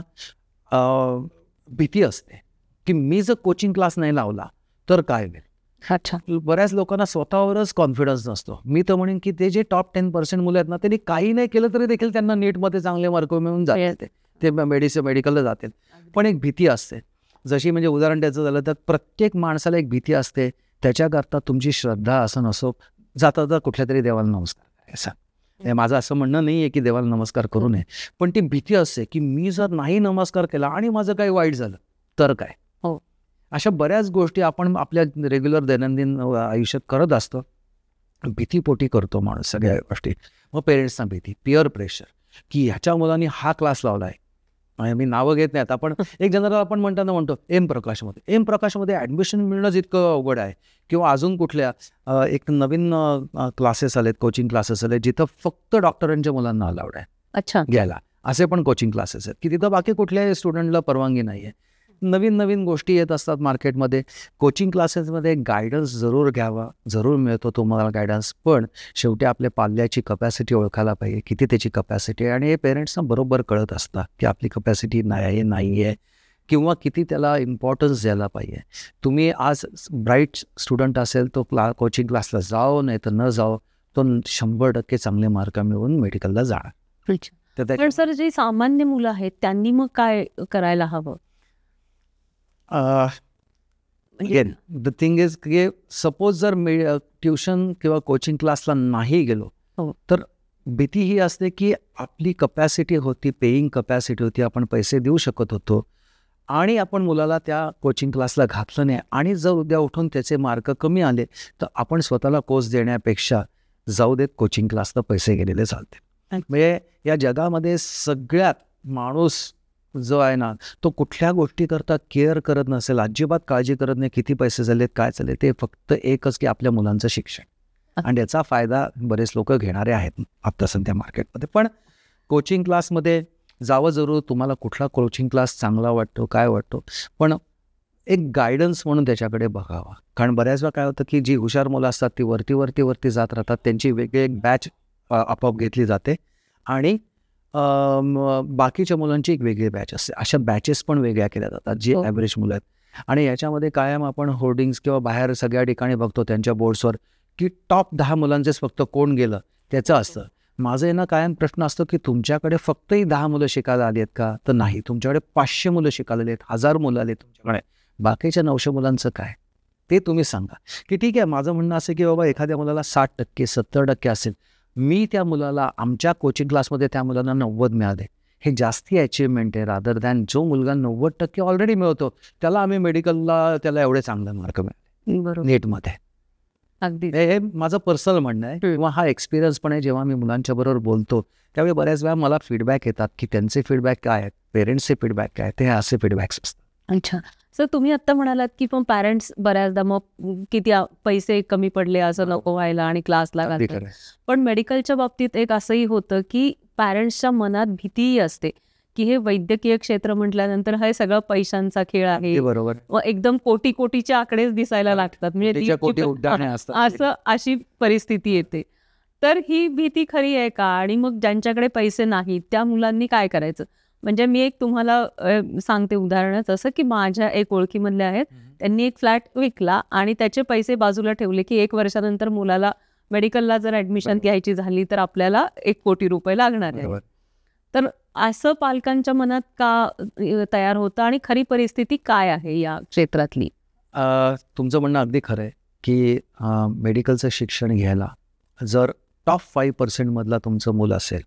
भीती असते की मी जर कोचिंग क्लास नाही लावला तर काय होईल. अच्छा. बऱ्याच लोकांना स्वतःवरच कॉन्फिडन्स नसतो. मी तर म्हणेन की ते जे टॉप 10% मुलं आहेत ना त्यांनी काही नाही केलं तरी देखील त्यांना नीटमध्ये चांगले मार्क मिळून जाते ते मेडिकलला जातील. पण एक भीती असते जशी म्हणजे उदाहरण द्यायचं झालं तर प्रत्येक माणसाला एक भीती असते त्याच्याकरता तुमची श्रद्धा असं नसो जाता जाता कुठल्या तरी देवाला नमस्कार करायचा. माझं असं म्हणणं नाही आहे की देवाला नमस्कार करू नये पण ती भीती असते की मी जर नाही नमस्कार केला आणि माझं काही वाईट झालं तर काय. हो. अशा बऱ्याच गोष्टी आपण आपल्या रेग्युलर दैनंदिन आयुष्यात करत असतो. भीतीपोटी करतो माणूस सगळ्या गोष्टी. मग पेरेंट्सना भीती पिअर प्रेशर की ह्याच्या मुलांनी हा क्लास लावला आहे. मी नावं घेत नाहीत आपण एक जनरल आपण म्हणतो एम प्रकाशमध्ये ॲडमिशन मिळणंच इतकं अवघड आहे. किंवा अजून कुठल्या एक नवीन क्लासेस आलेत कोचिंग क्लासेस आले जिथं फक्त डॉक्टरांच्या मुलांना अलाउड आहे अच्छा घ्यायला. असे पण कोचिंग क्लासेस आहेत की तिथं बाकी कुठल्याही स्टुडंटला परवानगी नाही आहे. नवीन गोष्टी येत असतात मार्केटमध्ये. कोचिंग क्लासेसमध्ये गायडन्स जरूर घ्यावा जरूर मिळतो तुम्हाला गायडन्स. पण शेवटी आपल्या पाल्याची कपॅसिटी ओळखायला पाहिजे किती त्याची कपॅसिटी आहे आणि हे पेरेंट्सना बरोबर कळत असतं की आपली कपॅसिटी नाही आहे किंवा किती त्याला इम्पॉर्टन्स द्यायला पाहिजे. तुम्ही आज ब्राईट स्टुडंट असेल तो कोचिंग क्लासला जाओ नाही तर न जाओ तो 100% चांगले मार्क मिळवून मेडिकलला जाणार. पण सर जी सामान्य मुलं आहेत त्यांनी मग काय करायला हवं. अगेन द थिंग इज की सपोज जर ट्युशन किंवा कोचिंग क्लासला नाही गेलो तर भीती ही असते की आपली कपॅसिटी होती, पेईंग कपॅसिटी होती, आपण पैसे देऊ शकत होतो आणि आपण मुलाला त्या कोचिंग क्लासला घातलं नाही आणि जर उद्या उठून त्याचे मार्क कमी आले तर आपण स्वतःला कोर्स देण्यापेक्षा जाऊ देत कोचिंग क्लासला पैसे गेलेले चालते. म्हणजे या जगामध्ये सगळ्यात माणूस जो आहे ना तो कुठल्या गोष्टीकरता केअर करत नसेल, अजिबात काळजी करत नाही किती पैसे झालेत काय झाले, ते फक्त एकच की आपल्या मुलांचं शिक्षण. आणि याचा फायदा बरेच लोक घेणारे आहेत आता सध्या मार्केटमध्ये. पण कोचिंग क्लासमध्ये जावं जरूर, तुम्हाला कुठला कोचिंग क्लास चांगला वाटतो काय वाटतो, पण एक गायडन्स म्हणून त्याच्याकडे बघावा. कारण बऱ्याच वेळा काय होतं की जी हुशार मुलं असतात ती वरती जात राहतात, त्यांची वेगळी एक बॅच आपोआप घेतली जाते आणि बाकीच्या मुलांची एक वेगळी बॅच असते. अशा बॅचेस पण वेगळ्या केल्या जातात जी ॲव्हरेज मुलं आहेत. आणि याच्यामध्ये कायम आपण होर्डिंग्स किंवा बाहेर सगळ्या ठिकाणी बघतो त्यांच्या बोर्ड्सवर की टॉप 10 मुलांचेच फक्त कोण गेलं त्याचं असतं. माझं यांना कायम प्रश्न असतो की तुमच्याकडे फक्तही 10 मुलं शिकायला आली आहेत का? तर नाही, तुमच्याकडे 500 मुलं शिकायला आली आहेत, 1000 मुलं आले तुमच्याकडे, बाकीच्या 900 मुलांचं काय ते तुम्ही सांगा. की ठीक आहे, माझं म्हणणं असं की बाबा एखाद्या मुलाला 60% 70% असेल, मी त्या मुलाला आमच्या कोचिंग क्लासमध्ये त्या मुलांना 90 मिळाले, हे जास्ती अचिव्हमेंट आहे रादर दॅन जो मुलगा 90% ऑलरेडी मिळवतो त्याला आम्ही मेडिकलला त्याला एवढे चांगले मार्क मिळाले नेटमध्ये. अगदी हे माझं पर्सनल म्हणणं आहे किंवा हा एक्सपिरियन्स पण आहे. जेव्हा मी मुलांच्या बरोबर बोलतो त्यावेळी बऱ्याच वेळा मला फीडबॅक येतात की त्यांचे फीडबॅक काय आहेत, पेरेंट्सचे फीडबॅक काय, ते असे फीडबॅक्स असतात. अच्छा. सर तुम्ही आत्ता म्हणालात की पण पॅरेंट्स बऱ्याचदा मग किती पैसे कमी पडले असं नको व्हायला आणि क्लासला घालतात. पण मेडिकलच्या बाबतीत एक असंही होतं की पॅरेंट्सच्या मनात भीतीही असते की हे वैद्यकीय क्षेत्र म्हटल्यानंतर हे सगळं पैशांचा खेळ आहे, बरोबर, व एकदम कोटीचे आकडेच दिसायला लागतात, म्हणजे असं अशी परिस्थिती येते. तर ही भीती खरी आहे का? आणि मग ज्यांच्याकडे पैसे नाहीत त्या मुलांनी काय करायचं? म्हणजे मी एक तुम्हाला सांगते उदाहरणच असं की माझ्या एक ओळखीमधले आहेत, त्यांनी एक फ्लॅट विकला आणि त्याचे पैसे बाजूला ठेवले की 1 वर्षानंतर मुलाला मेडिकलला जर ऍडमिशन घ्यायची झाली तर आपल्याला 1 कोटी रुपये लागणार आहे. तर असं पालकांच्या मनात का तयार होतं आणि खरी परिस्थिती काय आहे या क्षेत्रातली? तुमचं म्हणणं अगदी खरं आहे की मेडिकलचं शिक्षण घ्यायला जर टॉप 5% मधला तुमचं मुलं असेल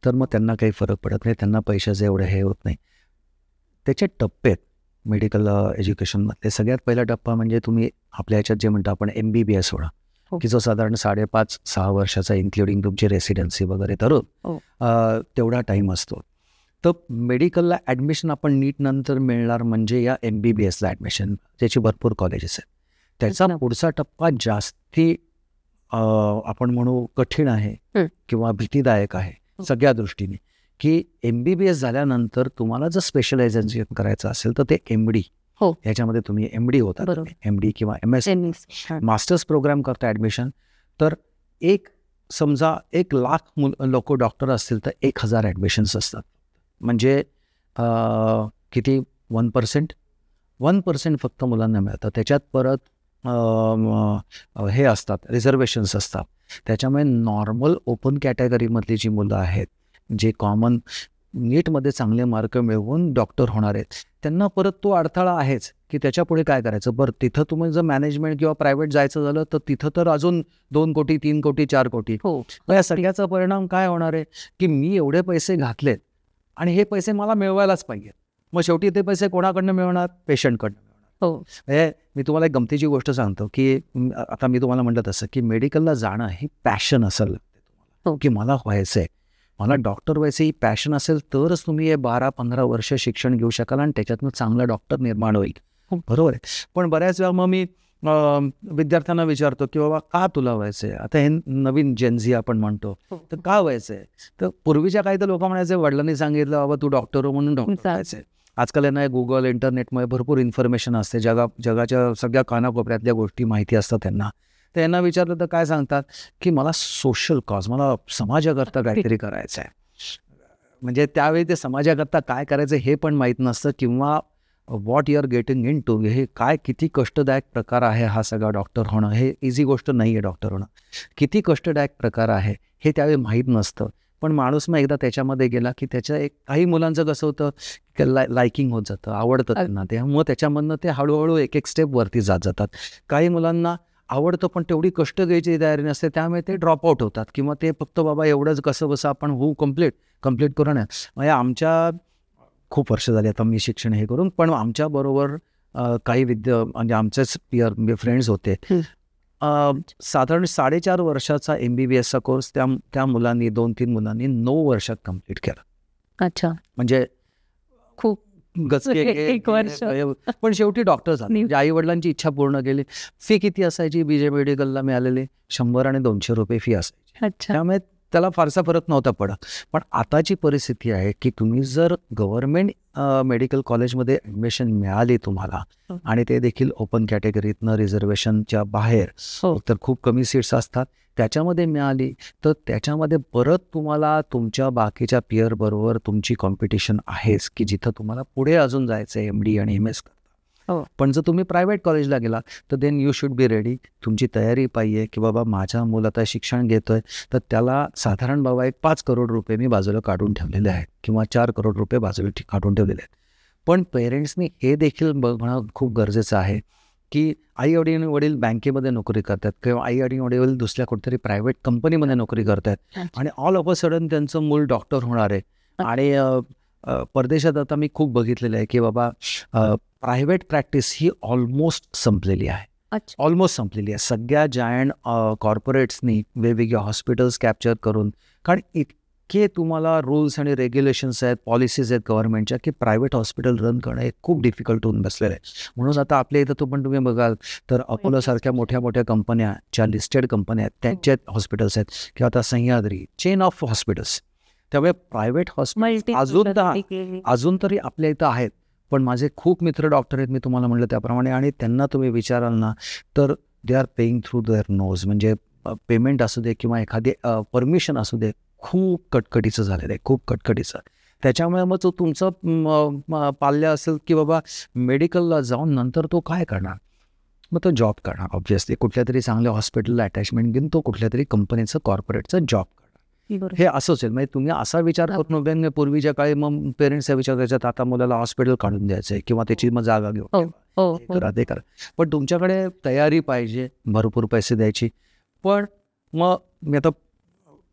तर मग त्यांना काही फरक पडत नाही, त्यांना पैशाचं एवढं हे होत नाही. त्याचे टप्पे आहेत मेडिकल एज्युकेशनमधले. सगळ्यात पहिला टप्पा म्हणजे तुम्ही आपल्या ह्याच्यात जे म्हणतो आपण MBBS होणं, की जो साधारण 5.5-6 वर्षाचा इन्क्लुडिंग तुमची रेसिडेन्सी वगैरे धरून तेवढा टाईम असतो. तर मेडिकलला ॲडमिशन आपण नीट नंतर मिळणार म्हणजे या MBBSला ॲडमिशन, त्याची भरपूर कॉलेजेस आहेत. त्याचा पुढचा टप्पा जास्ती आपण म्हणू कठीण आहे किंवा भीतीदायक आहे सगळ्या दृष्टीने. की MBBS झाल्यानंतर तुम्हाला जर स्पेशलायझेशन करायचं असेल तर ते MD, ह्याच्यामध्ये तुम्ही MD होता, MD किंवा MS मास्टर्स प्रोग्राम करता ॲडमिशन. तर समजा 1,00,000 लोक डॉक्टर असतील तर 1,000 ॲडमिशन्स असतात. म्हणजे किती 1% फक्त मुलांना मिळतं. त्याच्यात परत हे असतात, रिझर्वेशन्स असतात. त्याच्यामुळे नॉर्मल ओपन कॅटेगरीमधली जी मुलं आहेत, जे कॉमन नीटमध्ये चांगले मार्क मिळवून डॉक्टर होणार आहेत, त्यांना परत तो अडथळा आहेच की त्याच्या पुढे काय करायचं. बरं, तिथं तुम्ही जर मॅनेजमेंट किंवा प्रायव्हेट जायचं झालं तर तिथं तर अजून 2 कोटी 3 कोटी 4 कोटी. या सगळ्याचा परिणाम काय होणार आहे की मी एवढे पैसे घातलेत आणि हे पैसे मला मिळवायलाच पाहिजे. मग शेवटी ते पैसे कोणाकडनं मिळवणार? पेशंटकडनं मिळवणार. मी तुम्हाला एक गमतीची गोष्ट सांगतो की आता मी तुम्हाला म्हटलं तसं की मेडिकलला जाणं ही पॅशन असेल तुम्हाला, की मला व्हायचं आहे, मला डॉक्टर व्हायचं, ही पॅशन असेल तरच तुम्ही हे 12-15 वर्ष शिक्षण घेऊ शकाल आणि त्याच्यातनं चांगला डॉक्टर निर्माण होईल. बरोबर आहे. पण बऱ्याच वेळा मग मी विद्यार्थ्यांना विचारतो की बाबा का तुला व्हायचं आहे? आता हे नवीन जेनझी आपण म्हणतो, तर का व्हायचं आहे? तर पूर्वीच्या काही तर लोक म्हणायचे वडिलांनी सांगितलं बाबा तू डॉक्टर हो म्हणून डॉक्टर व्हायचं आहे. आजकाल यांना गुगल इंटरनेटमुळे भरपूर इन्फॉर्मेशन असते, जगाच्या सगळ्या कानाकोपऱ्यातल्या गोष्टी माहिती असतात त्यांना. तर यांना विचारलं तर काय सांगतात की मला सोशल कॉज, मला समाजाकरता काहीतरी करायचं आहे. म्हणजे त्यावेळी ते समाजाकरता काय करायचं हे पण माहीत नसतं किंवा what you are getting into, हे काय किती कष्टदायक प्रकार आहे हा सगळा डॉक्टर होणं. हे इझी गोष्ट नाही आहे डॉक्टर होणं, किती कष्टदायक प्रकार आहे हे त्यावेळी माहीत नसतं. पण माणूस मग एकदा त्याच्यामध्ये गेला की त्याच्या काही मुलांचं कसं होतं की लायकिंग होत जातं, आवडतं त्यांना, त्यामुळं त्याच्यामधनं ते हळूहळू एक स्टेप वरती जात जातात. काही मुलांना आवडतं पण तेवढी कष्ट घ्यायची तयारी नसते, त्यामुळे ते ड्रॉपआउट होतात किंवा ते फक्त बाबा एवढंच कसं बसं आपण कम्प्लीट करू नये. म्हणजे आमच्या खूप वर्ष झाली आता मी शिक्षण हे करून, पण आमच्याबरोबर काही म्हणजे आमचेच पिअर फ्रेंड्स होते. साधारण 4.5 वर्षाचा MBBSचा कोर्स त्या मुलांनी 2-3 मुलांनी 9 वर्षात कम्प्लीट केला. अच्छा, म्हणजे खूप गचके एक वर्ष. पण शेवटी डॉक्टर झाले. म्हणजे आई वडिलांची इच्छा पूर्ण केली. फी किती असायची BJ मेडिकलला मिळालेली? 100 आणि 200 रुपये फी असायची. अच्छा, त्यामुळे त्याला फारसा फरक नव्हता पडत. पण आताची परिस्थिती आहे की तुम्ही जर गव्हर्नमेंट मेडिकल कॉलेजमध्ये ॲडमिशन मिळाली तुम्हाला, आणि ते देखील ओपन कॅटेगरीतनं रिझर्वेशनच्या बाहेर, हो. तर खूप कमी सीट्स असतात, त्याच्यामध्ये मिळाली तर त्याच्यामध्ये परत तुम्हाला तुमच्या बाकीच्या पिअर बरोबर तुमची कॉम्पिटिशन आहेच की जिथं तुम्हाला पुढे अजून जायचं आहे MD आणि MS करता. पण जर तुम्ही प्रायव्हेट कॉलेजला गेला तर then you should be ready. तुमची तयारी पाहिजे की बाबा माझा मुलं आता शिक्षण घेतोय तर त्याला साधारण बाबा एक 5 करोड रुपये मी बाजूला काढून ठेवलेले आहेत किंवा 4 करोड रुपये बाजूला काढून ठेवलेले आहेत. पण पेरेंट्सनी हे देखील बघणं खूप गरजेचं आहे की आई आणि वडील बँकेमध्ये नोकरी करतात किंवा आई आणि वडील दुसऱ्या कुठेतरी प्रायव्हेट कंपनीमध्ये नोकरी करतात आणि ऑल ऑफ अ सडन त्यांचं मूल डॉक्टर होणार आहे. आणि परदेशात आता मी खूप बघितलेलं आहे की बाबा प्रायव्हेट प्रॅक्टिस ही ऑलमोस्ट संपलेली आहे. ऑलमोस्ट संपलेली आहे. सगळ्या जायंट कॉर्पोरेट्सनी वेगवेगळे हॉस्पिटल्स कॅप्चर करून, कारण इतके तुम्हाला रूल्स आणि रेग्युलेशन्स आहेत, पॉलिसीज आहेत गव्हर्नमेंटच्या की प्रायव्हेट हॉस्पिटल रन करणं हे खूप डिफिकल्ट होऊन बसलेलं आहे. म्हणून आता आपल्या इथं तो पण तुम्ही बघाल तर अपोलोसारख्या मोठ्या मोठ्या कंपन्या ज्या लिस्टेड कंपन्या आहेत त्यांचे हॉस्पिटल्स आहेत किंवा आता सह्याद्री, चेन ऑफ हॉस्पिटल्स. त्यामुळे प्रायव्हेट हॉस्पिटल अजून तरी आपल्या इथं आहेत. पण माझे खूप मित्र डॉक्टर आहेत, मी तुम्हाला म्हटलं त्याप्रमाणे, आणि त्यांना तुम्ही विचाराल ना तर they are paying through their nose. म्हणजे पेमेंट असू दे किंवा एखादी परमिशन असू दे, खूप कटकटीचं झालेलं आहे, खूप कटकटीचं. त्याच्यामुळे मग तो तुमचं पाल्य असेल की बाबा मेडिकलला जाऊन नंतर तो काय करणार? मग तो जॉब करणार ऑब्व्हियसली. कुठल्या तरी चांगल्या हॉस्पिटलला अटॅचमेंट घेऊन तो कुठल्या तरी कंपनीचं कॉर्पोरेटचं जॉब करणार. हे असंच आहे. म्हणजे तुम्ही असा विचार करून उभ्या पूर्वीच्या काळी मग पेरेंट्सचा विचार करायचा आता मुलाला हॉस्पिटल काढून द्यायचं आहे किंवा त्याची मग जागा घेऊन करा ते करा. पण तुमच्याकडे तयारी पाहिजे, भरपूर पैसे द्यायची. पण मग मी आता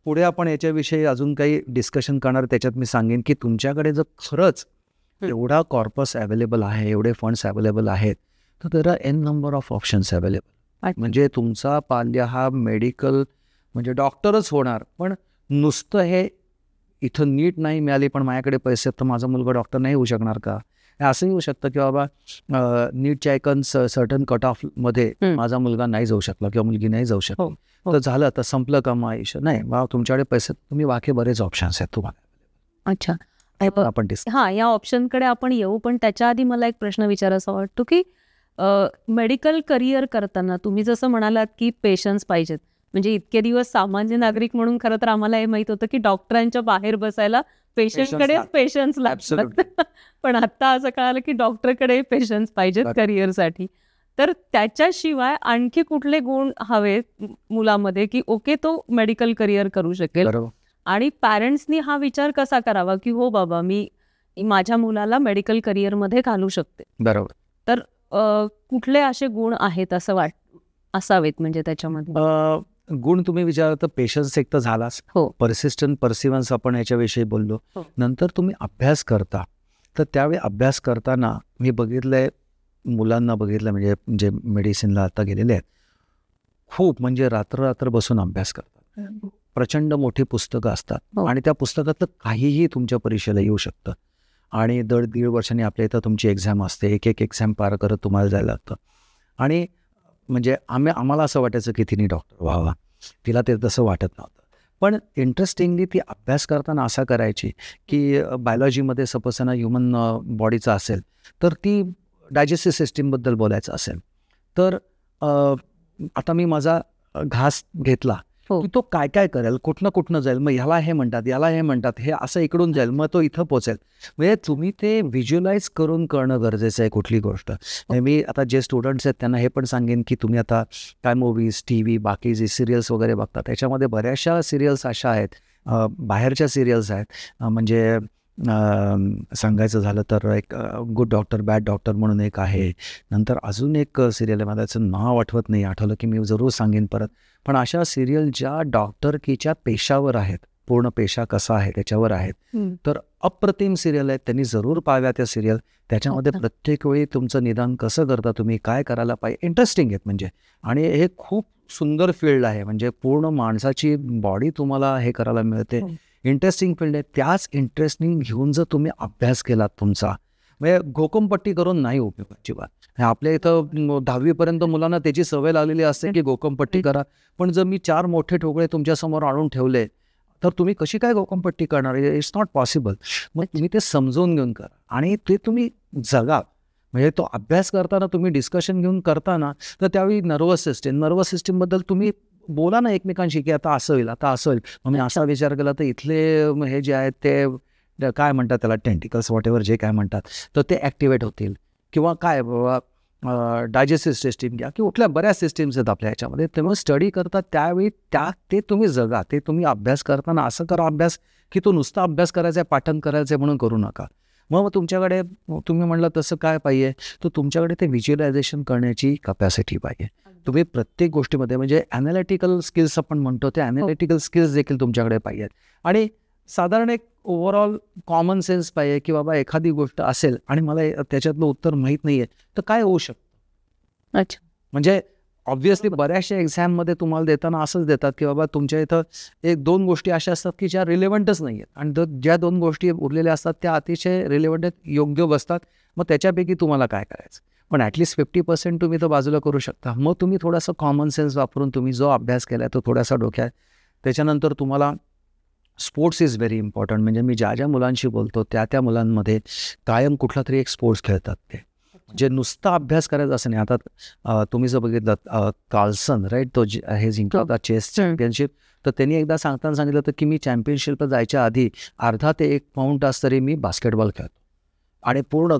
पुढे आपण याच्याविषयी अजून काही डिस्कशन करणार, त्याच्यात मी सांगेन की तुमच्याकडे जर खरंच एवढा कॉर्पस अवेलेबल आहे, एवढे फंड्स अवेलेबल आहेत, तर there are n number of options available. म्हणजे तुमचा पाल्य हा मेडिकल म्हणजे डॉक्टरच होणार. पण नुसतं हे इथं नीट नाही मिळाली पण माझ्याकडे पैसे आहेत तर माझा मुलगा डॉक्टर नाही होऊ शकणार का? असंही होऊ शकतं की बाबा नीटच्या एका सर्टन कट ऑफमध्ये माझा मुलगा नाही जाऊ शकला किंवा मुलगी नाही जाऊ शकली, तर झालं, तर संपलं का मग आयुष्य? नाही बा, तुमच्याकडे पैसे, तुम्ही बाकी बरेच ऑप्शन्स आहेत तुम्हाला. अच्छा, आपण या ऑप्शनकडे आपण येऊ. पण त्याच्या आधी मला एक प्रश्न विचारायचा वाटतो की मेडिकल करिअर करताना तुम्ही जसं म्हणालात की पेशन्स पाहिजेत. म्हणजे इतके दिवस सामान्य नागरिक म्हणून खरं तर आम्हाला हे माहित होतं की डॉक्टरांच्या बाहेर बसायला पेशंटकडे पेशन्स लागतात. पण आता असं कळालं की डॉक्टरकडे पेशन्स पाहिजेत करिअरसाठी. तर त्याच्याशिवाय आणखी कुठले गुण हवेत मुलामध्ये की ओके तो मेडिकल करिअर करू शकेल? आणि पॅरेंट्सनी हा विचार कसा करावा की हो बाबा मी माझ्या मुलाला मेडिकल करिअरमध्ये घालू शकते? बरोबर. तर कुठले असे गुण आहेत असं असावेत म्हणजे त्याच्यामध्ये? गुण तुम्ही विचारला तर पेशन्स एक तर झालाच. परसिस्टंट, परसिव्हन्स आपण याच्याविषयी बोललो. नंतर तुम्ही अभ्यास करता, तर त्यावेळी अभ्यास करताना मी बघितलंय, मुलांना बघितलं म्हणजे जे मेडिसिनला आता गेलेले आहेत, खूप म्हणजे रात्र बसून अभ्यास करतात. प्रचंड मोठी पुस्तकं असतात आणि त्या पुस्तकातलं काहीही तुमच्या परीक्षेला येऊ शकतं. आणि 1.5 वर्षांनी आपल्या इथं तुमची एक्झाम असते, एक एक्झाम पार करत तुम्हाला जायला लागतं. आणि म्हणजे आम्हाला असं वाटायचं की तिने डॉक्टर व्हावा, तिला ते तसं वाटत नव्हतं. पण इंटरेस्टिंगली ती अभ्यास करताना असा करायची की बायोलॉजीमध्ये सपोज त्यांना ह्युमन बॉडीचं असेल तर ती डायजेस्टिव्ह सिस्टीमबद्दल बोलायचं असेल तर आता मी माझा घास घेतला की तो काय काय करेल, कुठनं जाईल, मग ह्याला हे म्हणतात, हे असं इकडून जाईल, मग तो इथं पोचेल. म्हणजे तुम्ही ते व्हिज्युअलाइज करून करणं गरजेचं आहे कुठली गोष्ट. मी आता जे स्टुडंट्स आहेत त्यांना हे पण सांगेन की तुम्ही आता काय मूवीज, TV, बाकी जे सिरियल्स वगैरे बघता त्याच्यामध्ये बऱ्याचशा सिरियल्स अशा आहेत, बाहेरच्या सिरियल्स आहेत, म्हणजे सांगायचं झालं तर एक गुड डॉक्टर बॅड डॉक्टर म्हणून एक आहे. नंतर अजून एक सिरियल आहे, मला त्याचं नाव आठवत नाही, आठवलं की मी जरूर सांगेन परत. पण अशा सिरियल ज्या डॉक्टरकीच्या पेशावर आहेत, पूर्ण पेशा कसा आहे त्याच्यावर आहेत, तर अप्रतिम सिरियल आहेत, त्यांनी जरूर पाहाव्या त्या सिरियल. त्याच्यामध्ये प्रत्येक वेळी तुमचं निदान कसं करता तुम्ही, काय करायला पाहिजे, इंटरेस्टिंग आहेत म्हणजे. आणि हे खूप सुंदर फील्ड आहे, म्हणजे पूर्ण माणसाची बॉडी तुम्हाला हे करायला मिळते. इंटरेस्टिंग फील्ड आहे. त्याच इंटरेस्टिंग घेऊन जर तुम्ही अभ्यास केलात तुमचा, म्हणजे घोकमपट्टी करून नाही उपयोग अजिबात. आपल्या इथं 10वीपर्यंत मुलांना त्याची सवय लागलेली असते की घोकमपट्टी करा. पण जर मी 4 मोठे ठोकळे तुमच्यासमोर आणून ठेवले तर तुम्ही कशी काय घोकमपट्टी करणार? It's not possible. मग तुम्ही ते समजून घेऊन करा आणि ते तुम्ही जगा. म्हणजे तो अभ्यास करताना तुम्ही डिस्कशन घेऊन करताना, तर त्यावेळी नर्वस सिस्टीमबद्दल तुम्ही बोला ना एकमेकांशी की आता असं होईल, आता असं होईल. मग मी असा विचार केला तर इथले हे जे आहेत ते काय म्हणतात त्याला, टेंटिकल्स वॉटेवर जे काय म्हणतात, तर ते ॲक्टिवेट होतील. किंवा काय बाबा डायजेस्टिव्ह सिस्टीम घ्या की कुठल्या बऱ्याच सिस्टीम्स आहेत आपल्या ह्याच्यामध्ये. तेव्हा स्टडी करतात त्यावेळी ते तुम्ही जगा. ते तुम्ही अभ्यास करताना असं करा अभ्यास की तो नुसता अभ्यास करायचा आहे, पाठन करायचं आहे म्हणून करू नका. मग तुमच्याकडे तुम्ही म्हणलं तसं काय पाहिजे, तर तुमच्याकडे ते व्हिज्युअलायझेशन करण्याची कपॅसिटी पाहिजे. तुम्ही प्रत्येक गोष्टीमध्ये म्हणजे ॲनालिटिकल स्किल्स आपण म्हणतो, ते ॲनालिटिकल स्किल्स देखील तुमच्याकडे पाहिजेत. आणि साधारण एक ओव्हरऑल कॉमन सेन्स पाहिजे की बाबा एखादी गोष्ट असेल आणि मला त्याच्यातलं उत्तर माहीत नाही आहे तर काय होऊ शकतं. अच्छा, म्हणजे ऑब्व्हियसली बऱ्याचशा एक्झाममध्ये तुम्हाला देताना असंच देतात की बाबा तुमच्या इथं 1-2 गोष्टी अशा असतात की ज्या रिलेव्हंटच नाही आहेत, आणि ज्या 2 गोष्टी उरलेल्या असतात त्या अतिशय रिलेव्हंट आहेत, योग्य बसतात. मग त्याच्यापैकी तुम्हाला काय करायचं. पण ॲटलिस्ट 50% तुम्ही तो बाजूला करू शकता. मग तुम्ही थोडासा कॉमन सेन्स वापरून तुम्ही जो अभ्यास केला आहे तो थोडासा डोक्यात. त्याच्यानंतर तुम्हाला स्पोर्ट्स इज व्हेरी इम्पॉर्टंट. म्हणजे मी ज्या मुलांशी बोलतो त्या मुलांमध्ये कायम कुठला तरी एक स्पोर्ट्स खेळतात. ते जे नुसता अभ्यास करायचा असं नाही. आता तुम्ही जर बघितलं कार्लसन राईट, तो हे जिंकला होता चेस चॅम्पियनशिप, तर त्यांनी एकदा सांगताना सांगितलं होतं की मी चॅम्पियनशिपला जायच्या आधी अर्धा ते 1 पाऊण तास तरी मी बास्केटबॉल खेळतो आणि पूर्ण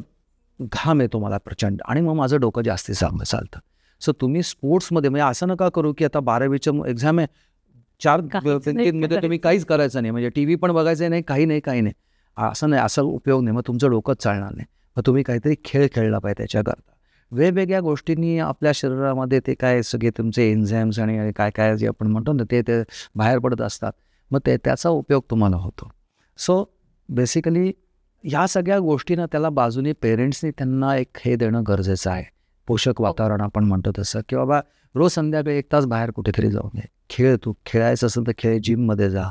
घाम येतो मला प्रचंड, आणि मग माझं डोकं जास्ती चालतं. सो तुम्ही स्पोर्ट्समध्ये म्हणजे असं नका करू की आता 12वीचं एक्झाम आहे, 4 मध्ये तुम्ही काहीच करायचं नाही, म्हणजे टी व्ही पण बघायचं नाही, काही नाही. असं नाही, असा उपयोग नाही. मग तुमचं डोकंच चालणार नाही. मग तुम्ही काहीतरी खेळ खेळला पाहिजे त्याच्याकरता. वेगवेगळ्या गोष्टींनी आपल्या शरीरामध्ये ते काय सगळे तुमचे एन्झाईम्स आणि काय जे आपण म्हणतो ना ते बाहेर पडत असतात. मग त्याचा उपयोग तुम्हाला होतो. सो बेसिकली ह्या सगळ्या गोष्टींना त्याला बाजूने पेरेंट्सनी त्यांना एक हे देणं गरजेचं आहे, पोषक वातावरण आपण म्हणतो तसं, की बाबा रोज संध्याकाळी 1 तास बाहेर कुठेतरी जाऊन दे, खेळ. तू खेळायचं असेल तर खेळ, जिममध्ये जा,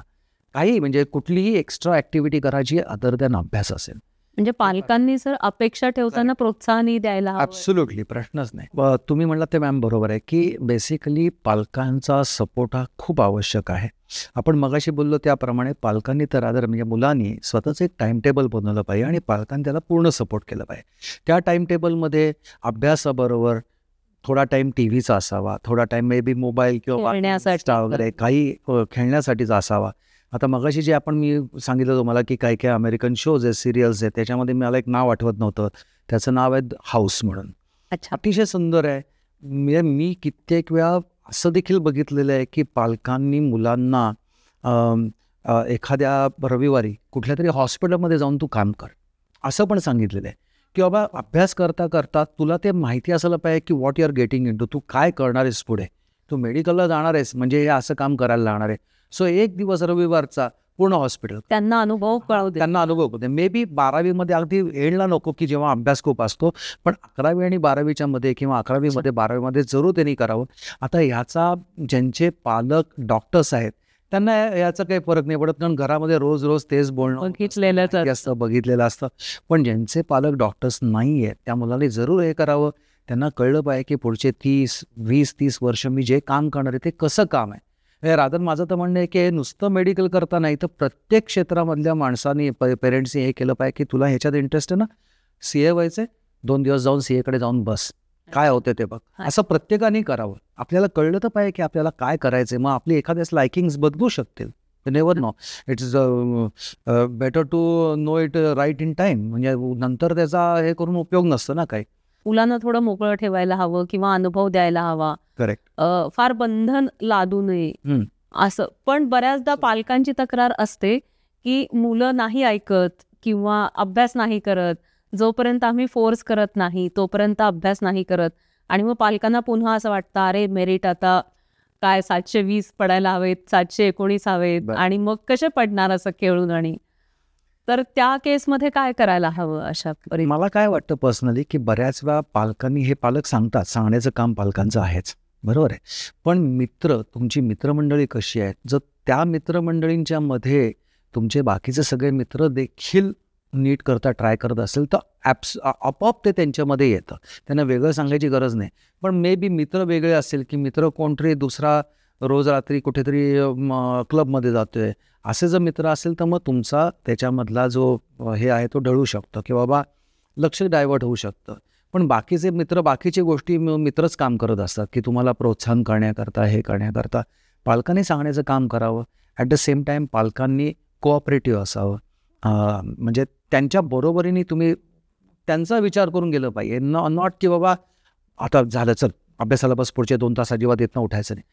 काही म्हणजे कुठलीही एक्स्ट्रा ॲक्टिव्हिटी करायची अदर दॅन अभ्यास असेल. म्हणजे पालकांनी सर अपेक्षा ठेवताना प्रोत्साहनही द्यायला हवं. ॲब्सोल्युटली, प्रश्नच नाही. तुम्ही म्हणलात ते मॅम बरोबर आहे की बेसिकली पालकांचा सपोर्ट हा खूप आवश्यक आहे. आपण मगाशी बोललो त्याप्रमाणे पालकांनी तर आदर म्हणजे मुलांनी स्वतःचं एक टाइम टेबल बनवलं पाहिजे आणि पालकांनी त्याला पूर्ण सपोर्ट केलं पाहिजे. त्या टाइम टेबलमध्ये अभ्यासाबरोबर थोडा टाईम टी व्हीचा असावा, थोडा टाईम मे बी मोबाईल किंवा वगैरे काही खेळण्यासाठीच असावा. आता मगाशी जे मी सांगितलं तुम्हाला की काही अमेरिकन शोज आहेत, सिरियल्स आहेत, त्याच्यामध्ये मला एक नाव आठवत नव्हतं, त्याचं नाव आहे हाऊस म्हणून. अच्छा, अतिशय सुंदर आहे. मी कित्येक वेळा असं देखील बघितलेलं आहे की पालकांनी मुलांना एखाद्या रविवारी कुठल्या तरी हॉस्पिटलमध्ये जाऊन तू काम कर असं पण सांगितलेलं आहे की बाबा अभ्यास करता करता तुला ते माहिती असायला पाहिजे की what you are getting into, तू काय करणार आहेस पुढे. तू मेडिकलला जाणार आहेस म्हणजे हे असं काम करायला लागणार आहे. सो 1 दिवस रविवारचा पूर्ण हॉस्पिटल, त्यांना अनुभव कळू दे. मे बी 12वीमध्ये अगदी येणला नको की जेव्हा अभ्यास खूप असतो, पण 11वी आणि 12वीच्या मध्ये किंवा 11वीमध्ये 12वीमध्ये जरूर त्यांनी करावं. आता ह्याचा ज्यांचे पालक डॉक्टर्स आहेत त्यांना याचा काही फरक नाही पडत, कारण घरामध्ये रोज तेच बोलणं बघितलेलं असतं. पण ज्यांचे पालक डॉक्टर्स नाही आहेत त्या मुलांनी जरूर हे करावं. त्यांना कळलं पाहिजे की पुढचे 20-30 वर्ष मी जे काम करणार आहे ते कसं काम आहे. रादर माझं तर म्हणणं आहे की हे नुसतं मेडिकल करता नाही तर प्रत्येक क्षेत्रामधल्या माणसांनी पेरेंट्सनी हे केलं पाहिजे की तुला ह्याच्यात इंटरेस्ट आहे ना, CA व्हायचं आहे, 2 दिवस जाऊन CA कडे जाऊन बस, काय होते ते बघ. असं प्रत्येकाने करावं. आपल्याला कळलं तर पाहिजे की आपल्याला काय करायचं आहे. मग आपली एखाद्याच लायकिंग्स बदलू शकतील. Never know, it's better to know it right in time. म्हणजे नंतर त्याचा हे करून उपयोग नसतं ना काही. मुलांना थोडं मोकळं ठेवायला हवं किंवा अनुभव द्यायला हवा. करेक्ट. फार बंधन लादू नये असं. पण बऱ्याचदा पालकांची तक्रार असते की मुलं नाही ऐकत, किंवा अभ्यास नाही करत, जोपर्यंत आम्ही फोर्स करत नाही तोपर्यंत अभ्यास नाही करत, आणि मग पालकांना पुन्हा असं वाटतं अरे मेरिट आता काय 720 पडायला हवेत, 719 हवेत, बरं. आणि मग कसे पडणार असं खेळून. आणि तर त्या केसमध्ये काय करायला हवं अशा मला काय वाटतं पर्सनली की बऱ्याच वेळा पालकांनी, हे पालक सांगतात, सांगण्याचं काम पालकांचं आहेच, बरोबर आहे. पण तुमची मित्रमंडळी कशी आहेत, जर त्या मित्रमंडळींच्या मध्ये तुमचे बाकीचे सगळे मित्र देखील नीट करता ट्राय करत असेल तर आपोआप ते त्यांच्यामध्ये येतं. त्यांना वेगळं सांगायची गरज नाही. पण मे बी मित्र वेगळे असेल की मित्र कोणतरी दुसरा रोज रात्री कुठेतरी क्लबमध्ये जातोय, असे जर मित्र असेल तर मग तुमचा त्याच्यामधला जो हे आहे तो ढळू शकतो की बाबा लक्ष डायव्हर्ट होऊ शकतं. पण बाकीचे मित्र बाकीची गोष्टी मित्रच काम करत असतात की तुम्हाला प्रोत्साहन करण्याकरता, हे करण्याकरता. पालकांनी सांगण्याचं काम करावं. ॲट द सेम टाईम पालकांनी कोऑपरेटिव्ह असावं. म्हणजे त्यांच्या बरोबरीने तुम्ही त्यांचा विचार करून गेलं पाहिजे. नॉट की बाबा आता झालं चल अभ्यासाला बस, पुढचे 2 तास अजिबात येत उठायचं नाही.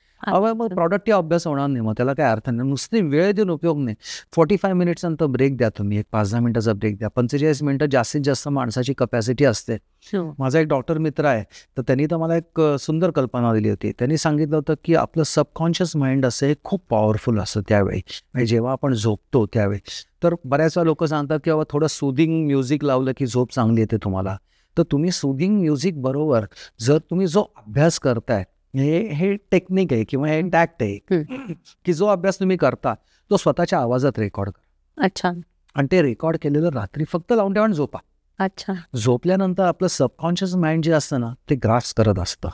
मग प्रॉडक्टिव्ह अभ्यास होणार नाही, मग त्याला काय अर्थ नाही. नुसती वेळ देऊन उपयोग नाही. 45 मिनिट्सनंतर ब्रेक द्या तुम्ही, एक 5-10 मिनिटाचा ब्रेक द्या. 45 मिनिटं जास्तीत जास्त माणसाची कपॅसिटी असते. माझा एक डॉक्टर मित्र आहे, तर त्यांनी तर मला एक सुंदर कल्पना दिली होती. त्यांनी सांगितलं होतं की आपलं सबकॉन्शियस माइंड असं हे खूप पॉवरफुल असतं त्यावेळी, म्हणजे जेव्हा आपण झोपतो त्यावेळी. तर बऱ्याच वेळा लोक सांगतात की बाबा थोडं सुदिंग म्युझिक लावलं की झोप चांगली येते तुम्हाला. तर तुम्ही सुदिंग म्युझिक बरोबर जर तुम्ही जो अभ्यास करताय, हे टेक्निक आहे किंवा हे टॅक्ट आहे की जो अभ्यास तुम्ही करता तो स्वतःच्या आवाजात रेकॉर्ड करा. अच्छा. आणि ते रेकॉर्ड केलेलं रात्री फक्त लावून ठेवा आणि झोपा. अच्छा. झोपल्यानंतर आपलं सबकॉन्शियस माइंड जे असतं ना ते ग्रास करत असतं.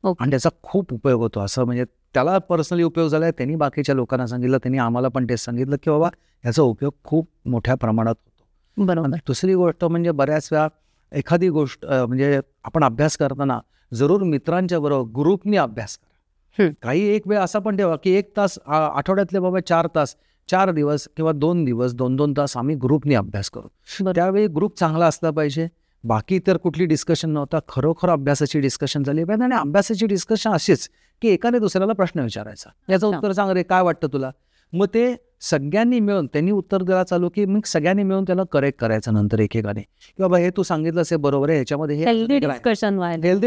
आणि त्याचा खूप उपयोग होतो. असं म्हणजे त्याला पर्सनली उपयोग झाला आहे. त्यांनी बाकीच्या लोकांना सांगितलं, त्यांनी आम्हाला पण तेच सांगितलं की बाबा याचा उपयोग खूप मोठ्या प्रमाणात होतो. बरोबर. दुसरी गोष्ट म्हणजे बऱ्याच वेळा एखादी गोष्ट म्हणजे आपण अभ्यास करताना जरूर मित्रांच्या बरोबर ग्रुपनी अभ्यास करा. काही एक वेळ असा पण ठेवा की 1 तास आठवड्यातले बाबा 4 तास, 4 दिवस किंवा 2 दिवस 2-2 तास आम्ही ग्रुपनी अभ्यास करू. त्यावेळी ग्रुप चांगला असला पाहिजे. बाकी तर कुठली डिस्कशन नव्हता, खरोखर अभ्यासाची डिस्कशन झाली पाहिजे. आणि अभ्यासाची डिस्कशन अशीच की एकाने दुसऱ्याला प्रश्न विचारायचा, याचं उत्तर सांग रे, काय वाटतं तुला. मग ते सगळ्यांनी मिळून त्यांनी उत्तर द्यायला चालू की मग सगळ्यांनी मिळून त्याला करेक्ट करायचं नंतर एकेकाने की बाबा हे तू सांगितलं असे बरोबर आहे, ह्याच्यामध्ये हे हेल्दी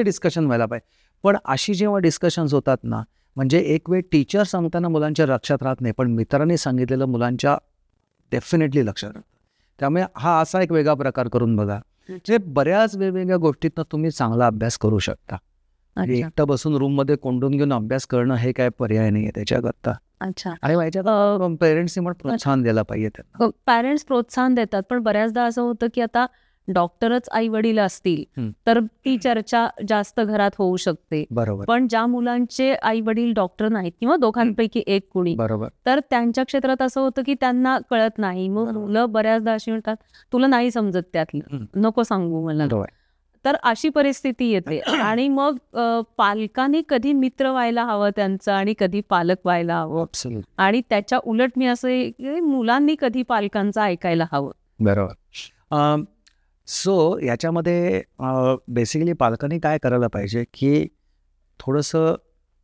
डिस्कशन व्हायला पाहिजे. पण अशी जेव्हा डिस्कशन्स होतात ना, म्हणजे एक वेळ टीचर सांगताना मुलांच्या लक्षात राहत नाही, पण मित्रांनी सांगितलेलं मुलांच्या डेफिनेटली लक्षात राहतं. त्यामुळे हा असा एक वेगळा प्रकार करून बघा. म्हणजे बऱ्याच वेगवेगळ्या गोष्टीतनं तुम्ही चांगला अभ्यास करू शकता. एकटं बसून रूममध्ये कोंडून घेऊन अभ्यास करणं हे काय पर्याय नाही आहे त्याच्याकरता. अच्छा. आणि व्हायच्या पेरेंट्सनी पण प्रोत्साहन द्यायला पाहिजे त्यांना. पॅरेंट्स प्रोत्साहन देतात, पण बऱ्याचदा असं होतं की आता डॉक्टरच आई वडील असतील तर ती चर्चा जास्त घरात होऊ शकते. बरोबर. पण ज्या मुलांचे आई वडील डॉक्टर नाहीत किंवा दोघांपैकी एक कुणी, बरोबर, तर त्यांच्या क्षेत्रात असं होतं की त्यांना कळत नाही. मग मुलं बऱ्याचदा अशी म्हणतात तुला नाही समजत त्यातलं, नको सांगू मला. तर अशी परिस्थिती येते. आणि मग पालकांनी कधी मित्र व्हायला हवं त्यांचं आणि कधी पालक व्हायला हवं. आणि त्याच्या उलट मी असं मुलांनी कधी पालकांचं ऐकायला हवं. बरोबर. सो याच्यामध्ये बेसिकली पालकांनी काय करायला पाहिजे की थोडंसं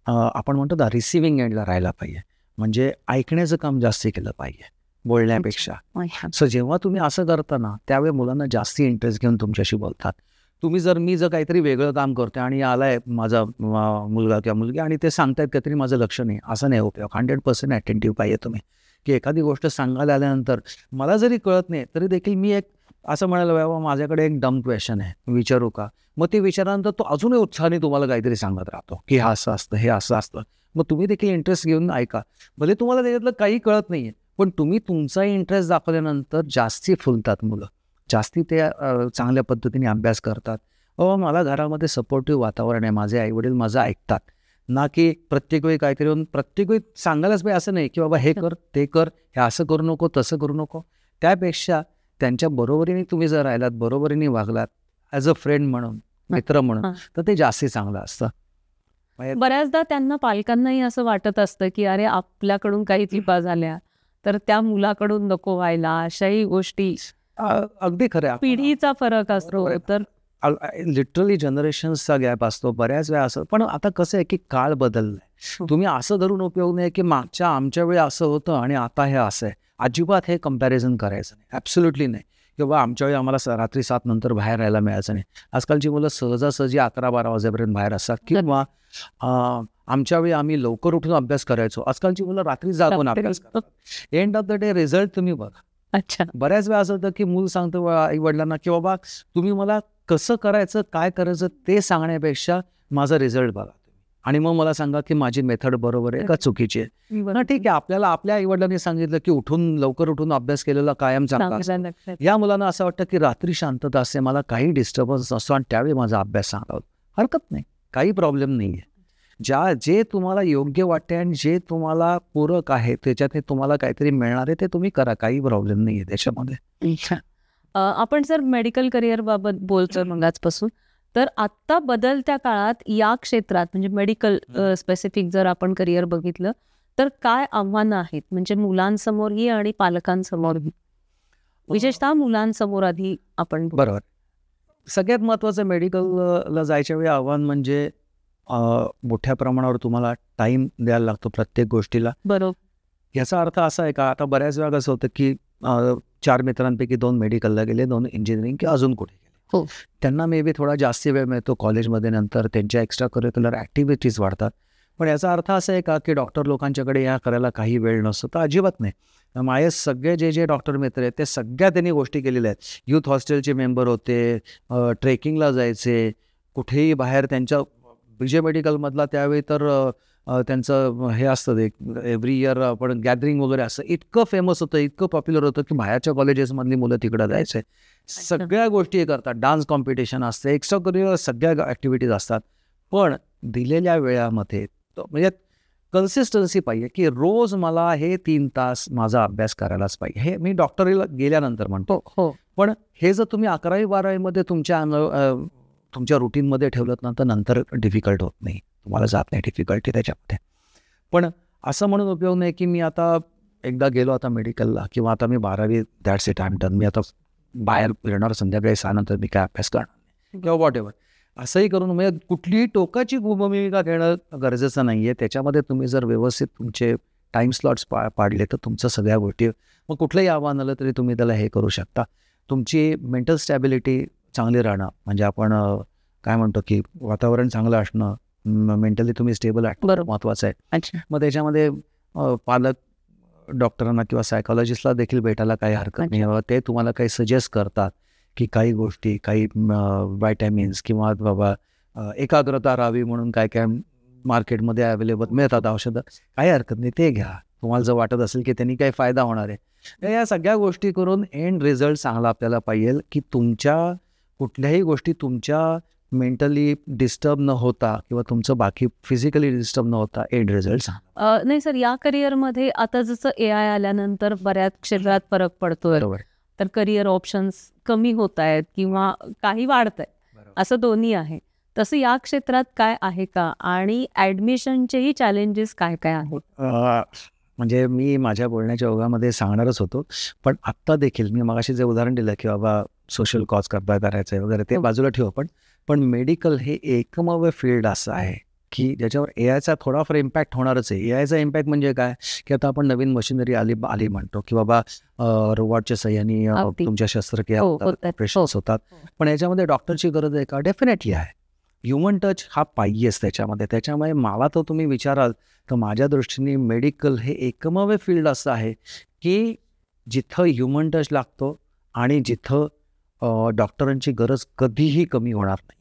आपण म्हणतो ना रिसिव्हिंग एंडला राहायला पाहिजे. म्हणजे ऐकण्याचं काम जास्त केलं पाहिजे बोलण्यापेक्षा. सो जेव्हा तुम्ही असं करता ना त्यावेळी मुलांना जास्ती इंटरेस्ट घेऊन तुमच्याशी बोलतात. मी जर काहीतरी वेगळं काम करतोय आणि आलाय माझा मुलगा किंवा मुलगी आणि ते सांगतायत काहीतरी माझं लक्ष नाही, असं नाही उपयोग. 100% अटेंटिव्ह पाहिजे तुम्ही की एखादी गोष्ट सांगायला आल्यानंतर मला जरी कळत नाही तरी देखील मी एक असं म्हणायला बाबा माझ्याकडे एक डम क्वेश्चन आहे, विचारू का. मग ते विचारल्यानंतर तो अजूनही उत्साहाने तुम्हाला काहीतरी सांगत राहतो की हा असं असतं, हे असं असतं. मग तुम्ही देखील इंटरेस्ट घेऊन ऐका. भले तुम्हाला त्याच्यातलं काही कळत नाही आहे, पण तुम्ही तुमचा इंटरेस्ट दाखवल्यानंतर जास्ती फुलतात मुलं, जास्ती ते चांगल्या पद्धतीने अभ्यास करतात. मला घरामध्ये सपोर्टिव्ह वातावरण आहे, माझे आईवडील माझं ऐकतात. ना की प्रत्येक वेळी काहीतरी होऊन प्रत्येक वेळी सांगायलाच पाहिजे असं नाही की बाबा हे कर ते कर, हे असं करू नको तसं करू नको. त्यापेक्षा त्यांच्या बरोबरीने तुम्ही जर राहिलात, बरोबरीने वागलात ॲज अ फ्रेंड म्हणून, मित्र म्हणून, तर ते जास्ती चांगलं असतं. बऱ्याचदा त्यांना पालकांनाही असं वाटत असतं की अरे आपल्याकडून काही चुका झाल्या तर त्या मुलाकडून नको व्हायला. अशाही गोष्टी अगदी खरं. पिढीचा फरक असतो, तर लिटरली जनरेशन्सचा गॅप असतो बऱ्याच वेळा. असं पण आता कसं आहे की काळ बदललाय. तुम्ही असं धरून उपयोग नाही की आमच्या वेळी असं होतं आणि आता हे असं आहे. अजिबात हे कम्पॅरिझन करायचं नाही, ॲब्सोल्युटली नाही. किंवा आमच्या वेळी आम्हाला रात्री 7 नंतर बाहेर राहायला मिळायचं नाही. आजकालची मुलं सहजासहजी 11-12 वाजेपर्यंत बाहेर असतात किंवा आमच्या वेळी आम्ही लवकर उठून अभ्यास करायचो. आजकालची मुलं रात्री जागून अभ्यास करतात. End of the day result तुम्ही बघा. अच्छा. बऱ्याच वेळा असं होतं की मूल सांगतं आई वडिलांना की बाबा तुम्ही मला कसं करायचं काय करायचं ते सांगण्यापेक्षा माझा रिझल्ट बघा आणि मग मला सांगा की माझी मेथड बरोबर आहे का चुकीची आहे. ना ठीक आहे, आपल्याला आपल्या आई वडिलांनी सांगितलं की लवकर उठून अभ्यास केलेला कायम चांगला. या मुलांना असं वाटतं की रात्री शांतता असते, मला काही डिस्टर्बन्स नसतो आणि त्यावेळी माझा अभ्यास सांगावा. हरकत नाही, काही प्रॉब्लेम नाही आहे. जे तुम्हाला योग्य वाटते आणि जे तुम्हाला पूरक आहे त्याच्यात तुम्हाला काहीतरी मिळणार आहे ते तुम्ही करा, काही प्रॉब्लेम नाही आहे त्याच्यामध्ये. आपण जर मेडिकल करिअर बाबत बोलतोय मगाचपासून, तर आत्ता बदलत्या काळात या क्षेत्रात म्हणजे मेडिकल स्पेसिफिक जर आपण करिअर बघितलं तर काय आव्हानं आहेत म्हणजे मुलांसमोरही आणि पालकांसमोरही, विशेषतः मुलांसमोर आधी आपण. बरोबर. सगळ्यात महत्त्वाचं मेडिकलला जायच्या वेळी आव्हान म्हणजे मोठ्या प्रमाणावर तुम्हाला टाइम द्यायला लागतो प्रत्येक गोष्टीला. बरोबर. याचा अर्थ असा आहे का आता बऱ्याच वेळा कसं होतं की 4 मित्रांपैकी 2 मेडिकलला गेले, 2 इंजिनिअरिंग किंवा अजून कुठे गेले. हो. त्यांना मे बी थोडा जास्त वेळ मिळतो कॉलेजमध्ये, नंतर त्यांच्या एक्स्ट्रा करिक्युलर ॲक्टिव्हिटीज वाढतात. पण याचा अर्थ असा आहे का की डॉक्टर लोकांच्याकडे या करायला काही वेळ नसतो, तर अजिबात नाही. माझे सगळे जे डॉक्टर मित्र आहेत ते सगळ्या त्यांनी गोष्टी केलेल्या आहेत. युथ हॉस्टेलचे मेंबर होते, ट्रेकिंगला जायचे, कुठेही बाहेर त्यांच्या विजय मेडिकलमधला त्यावेळी तर त्यांचं हे असतं एक एव्हरी इयर आपण गॅदरिंग वगैरे असं इतकं फेमस होतं, इतकं पॉप्युलर होतं की बाहेरच्या कॉलेजेसमधली मुलं तिकडं जायचे. सगळ्या गोष्टी हे करतात, डान्स कॉम्पिटिशन असते, एक्स्ट्रा करिक्युलर सगळ्या ॲक्टिव्हिटीज असतात. पण दिलेल्या वेळामध्ये म्हणजे कन्सिस्टन्सी पाहिजे की रोज मला हे 3 तास माझा अभ्यास करायलाच पाहिजे. हे मी डॉक्टरीला गेल्यानंतर म्हणतो. हो. पण हे जर तुम्ही 11वी-12वीमध्ये तुमच्या रुटीनमध्ये ठेवलं ना तर नंतर डिफिकल्ट होत नाही, तुम्हाला जात नाही डिफिकल्टी त्याच्यामध्ये. पण असं म्हणून उपयोग नाही की मी आता एकदा गेलो आता मेडिकलला किंवा आता मी 12वी that's it I am done, मी आता बाहेर फिरणार संध्याकाळी 6 नंतर मी काय अभ्यास करणार नाही किंवा वॉट एव्हर. असंही करून म्हणजे कुठलीही टोकाची भूमिका घेणं गरजेचं नाही आहे. त्याच्यामध्ये तुम्ही जर व्यवस्थित तुमचे टाईम स्लॉट्स पाडले तर तुमचं सगळ्या गोष्टी मग कुठलंही आव्हान आलं तरी तुम्ही त्याला हे करू शकता. तुमची मेंटल स्टॅबिलिटी चांगली राहणं म्हणजे आपण काय म्हणतो की वातावरण चांगलं असणं, मेंटली तुम्ही स्टेबल असणं महत्त्वाचं आहे. मग त्याच्यामध्ये पालक डॉक्टरांना किंवा सायकॉलॉजिस्टला देखील भेटायला काही हरकत नाही. ते तुम्हाला काही सजेस्ट करतात की काही गोष्टी, काही व्हायटॅमिन्स किंवा बाबा एकाग्रता राहावी म्हणून काय काय मार्केटमध्ये अवेलेबल मिळतात औषधं, काही हरकत नाही, ते घ्या. तुम्हाला जर वाटत असेल की त्यांनी काही फायदा होणार आहे. या सगळ्या गोष्टी करून एंड रिझल्ट चांगला आपल्याला पाहिजे की तुमच्या कुठल्याही गोष्टी तुमच्या मेंटली डिस्टर्ब न होता किंवा तुमचं बाकी फिजिकली डिस्टर्ब न होता एंड रिझल्ट. नाही सर, या करिअरमध्ये आता जसं AI आल्यानंतर बऱ्याच क्षेत्रात फरक पडतोय, तर करिअर ऑप्शन्स कमी होत आहेत किंवा काही वाढत आहेत, असं दोन्ही आहे. तसं या क्षेत्रात काय आहे का आणि ॲडमिशनचेही चॅलेंजेस काय काय आहेत? म्हणजे मी माझ्या बोलण्याच्या ओघामध्ये सांगणारच होतो, पण आत्ता देखील मी मगाशी जे उदाहरण दिलं की बाबा सोशल कॉज करायचं आहे वगैरे ते बाजूला ठेवू पण मेडिकल हे एकमेव फील्ड असं आहे की ज्याच्यावर AIचा थोडाफार इम्पॅक्ट होणारच आहे. AIचा इम्पॅक्ट म्हणजे काय की आता आपण नवीन मशिनरी आली म्हणतो की बाबा रोबोटच्या सहाय्याने तुमच्या शस्त्रक्रिया ऑपरेशन्स होतात, पण याच्यामध्ये डॉक्टरची गरज आहे का? डेफिनेटली आहे. ह्युमन टच हा पाहिजेच त्याच्यामध्ये. त्याच्यामुळे मला तर तुम्ही विचाराल तर माझ्या दृष्टीने मेडिकल हे एकमेव फील्ड असं आहे की जिथं ह्युमन टच लागतो आणि जिथं डॉक्टरांची गरज कधीही कमी होणार नाही,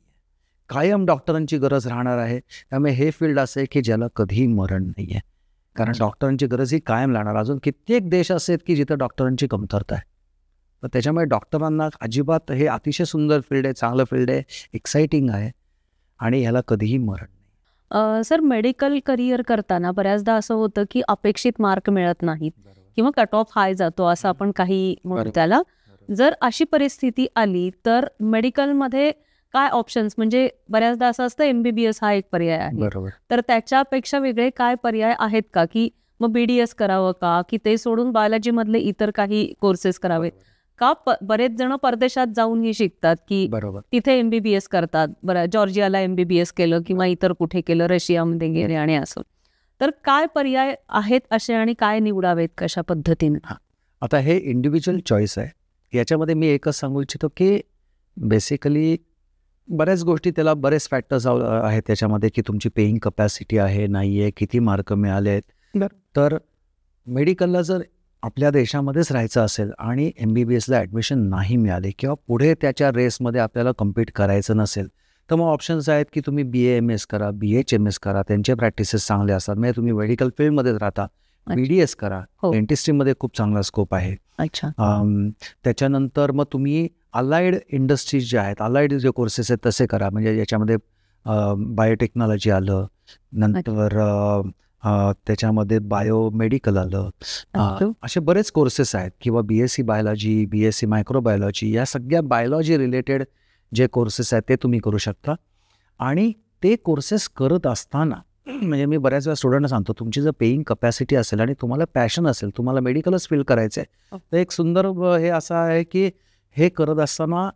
कायम डॉक्टरांची गरज राहणार आहे. त्यामुळे हे फील्ड असं आहे की ज्याला कधीही मरण नाही आहे, कारण डॉक्टरांची गरज ही कायम लागणार. अजून कित्येक देश असे आहेत की जिथं डॉक्टरांची कमतरता आहे, तर त्याच्यामुळे डॉक्टरांना अजिबात हे अतिशय सुंदर फील्ड आहे, चांगलं फील्ड आहे, एक्साइटिंग आहे आणि ह्याला कधीही मरण नाही. सर, मेडिकल करिअर करताना बऱ्याचदा असं होतं की अपेक्षित मार्क मिळत नाहीत किंवा कट ऑफ हाय जातो असं आपण काही म्हणतो त्याला. जर अशी परिस्थिती आली तर मेडिकलमध्ये काय ऑप्शन्स, म्हणजे बऱ्याचदा असं असतं MBBS हा एक पर्याय आहे, तर त्याच्यापेक्षा वेगळे काय पर्याय आहेत का? की मग BDS करावं का, की ते सोडून बायोलॉजी मधले इतर काही कोर्सेस करावे का? बरेच जण परदेशात जाऊनही शिकतात की तिथे MBBS करतात. बरं, जॉर्जियाला MBBS केलं किंवा इतर कुठे केलं, रशियामध्ये गेले आणि असं. तर काय पर्याय आहेत असे आणि काय निवडावेत कशा पद्धतीने? आता हे इंडिव्हिज्युअल चॉईस आहे याच्यामध्ये मी एकच सांगू इच्छितो की बेसिकली बऱ्याच गोष्टी त्याला बरेच फॅक्टर्स आहेत त्याच्यामध्ये की तुमची पेईंग कपॅसिटी आहे नाही आहे, किती मार्क मिळाले आहेत. तर मेडिकलला जर आपल्या देशामध्येच राहायचं असेल आणि MBBSला ॲडमिशन नाही मिळाले किंवा पुढे त्याच्या रेसमध्ये आपल्याला कम्पीट करायचं नसेल तर मग ऑप्शन्स आहेत की तुम्ही BAMS करा, BHMS करा, त्यांचे प्रॅक्टिसेस चांगले असतात. म्हणजे तुम्ही मेडिकल फील्डमध्येच राहता, BDS करा, डेंटिस्ट्रीमध्ये खूप चांगला स्कोप आहे. त्याच्यानंतर मग तुम्ही अलाइड इंडस्ट्रीज ज्या आहेत, अलाइड जे कोर्सेस आहेत तसे करा. म्हणजे याच्यामध्ये बायोटेक्नॉलॉजी आलं, नंतर त्याच्यामध्ये बायोमेडिकल आलं, असे बरेच कोर्सेस आहेत. किंवा BSc बायोलॉजी, BSc मायक्रोबायोलॉजी, या सगळ्या बायोलॉजी रिलेटेड जे कोर्सेस आहेत ते तुम्ही करू शकता. आणि ते कोर्सेस करत असताना म्हणजे मी बऱ्याच वेळा स्टुडंटना सांगतो, तुमची जर पेईंग कपॅसिटी असेल आणि तुम्हाला पॅशन असेल, तुम्हाला मेडिकलच फील करायचं आहे, तर एक सुंदर हे असं आहे की हे करत असताना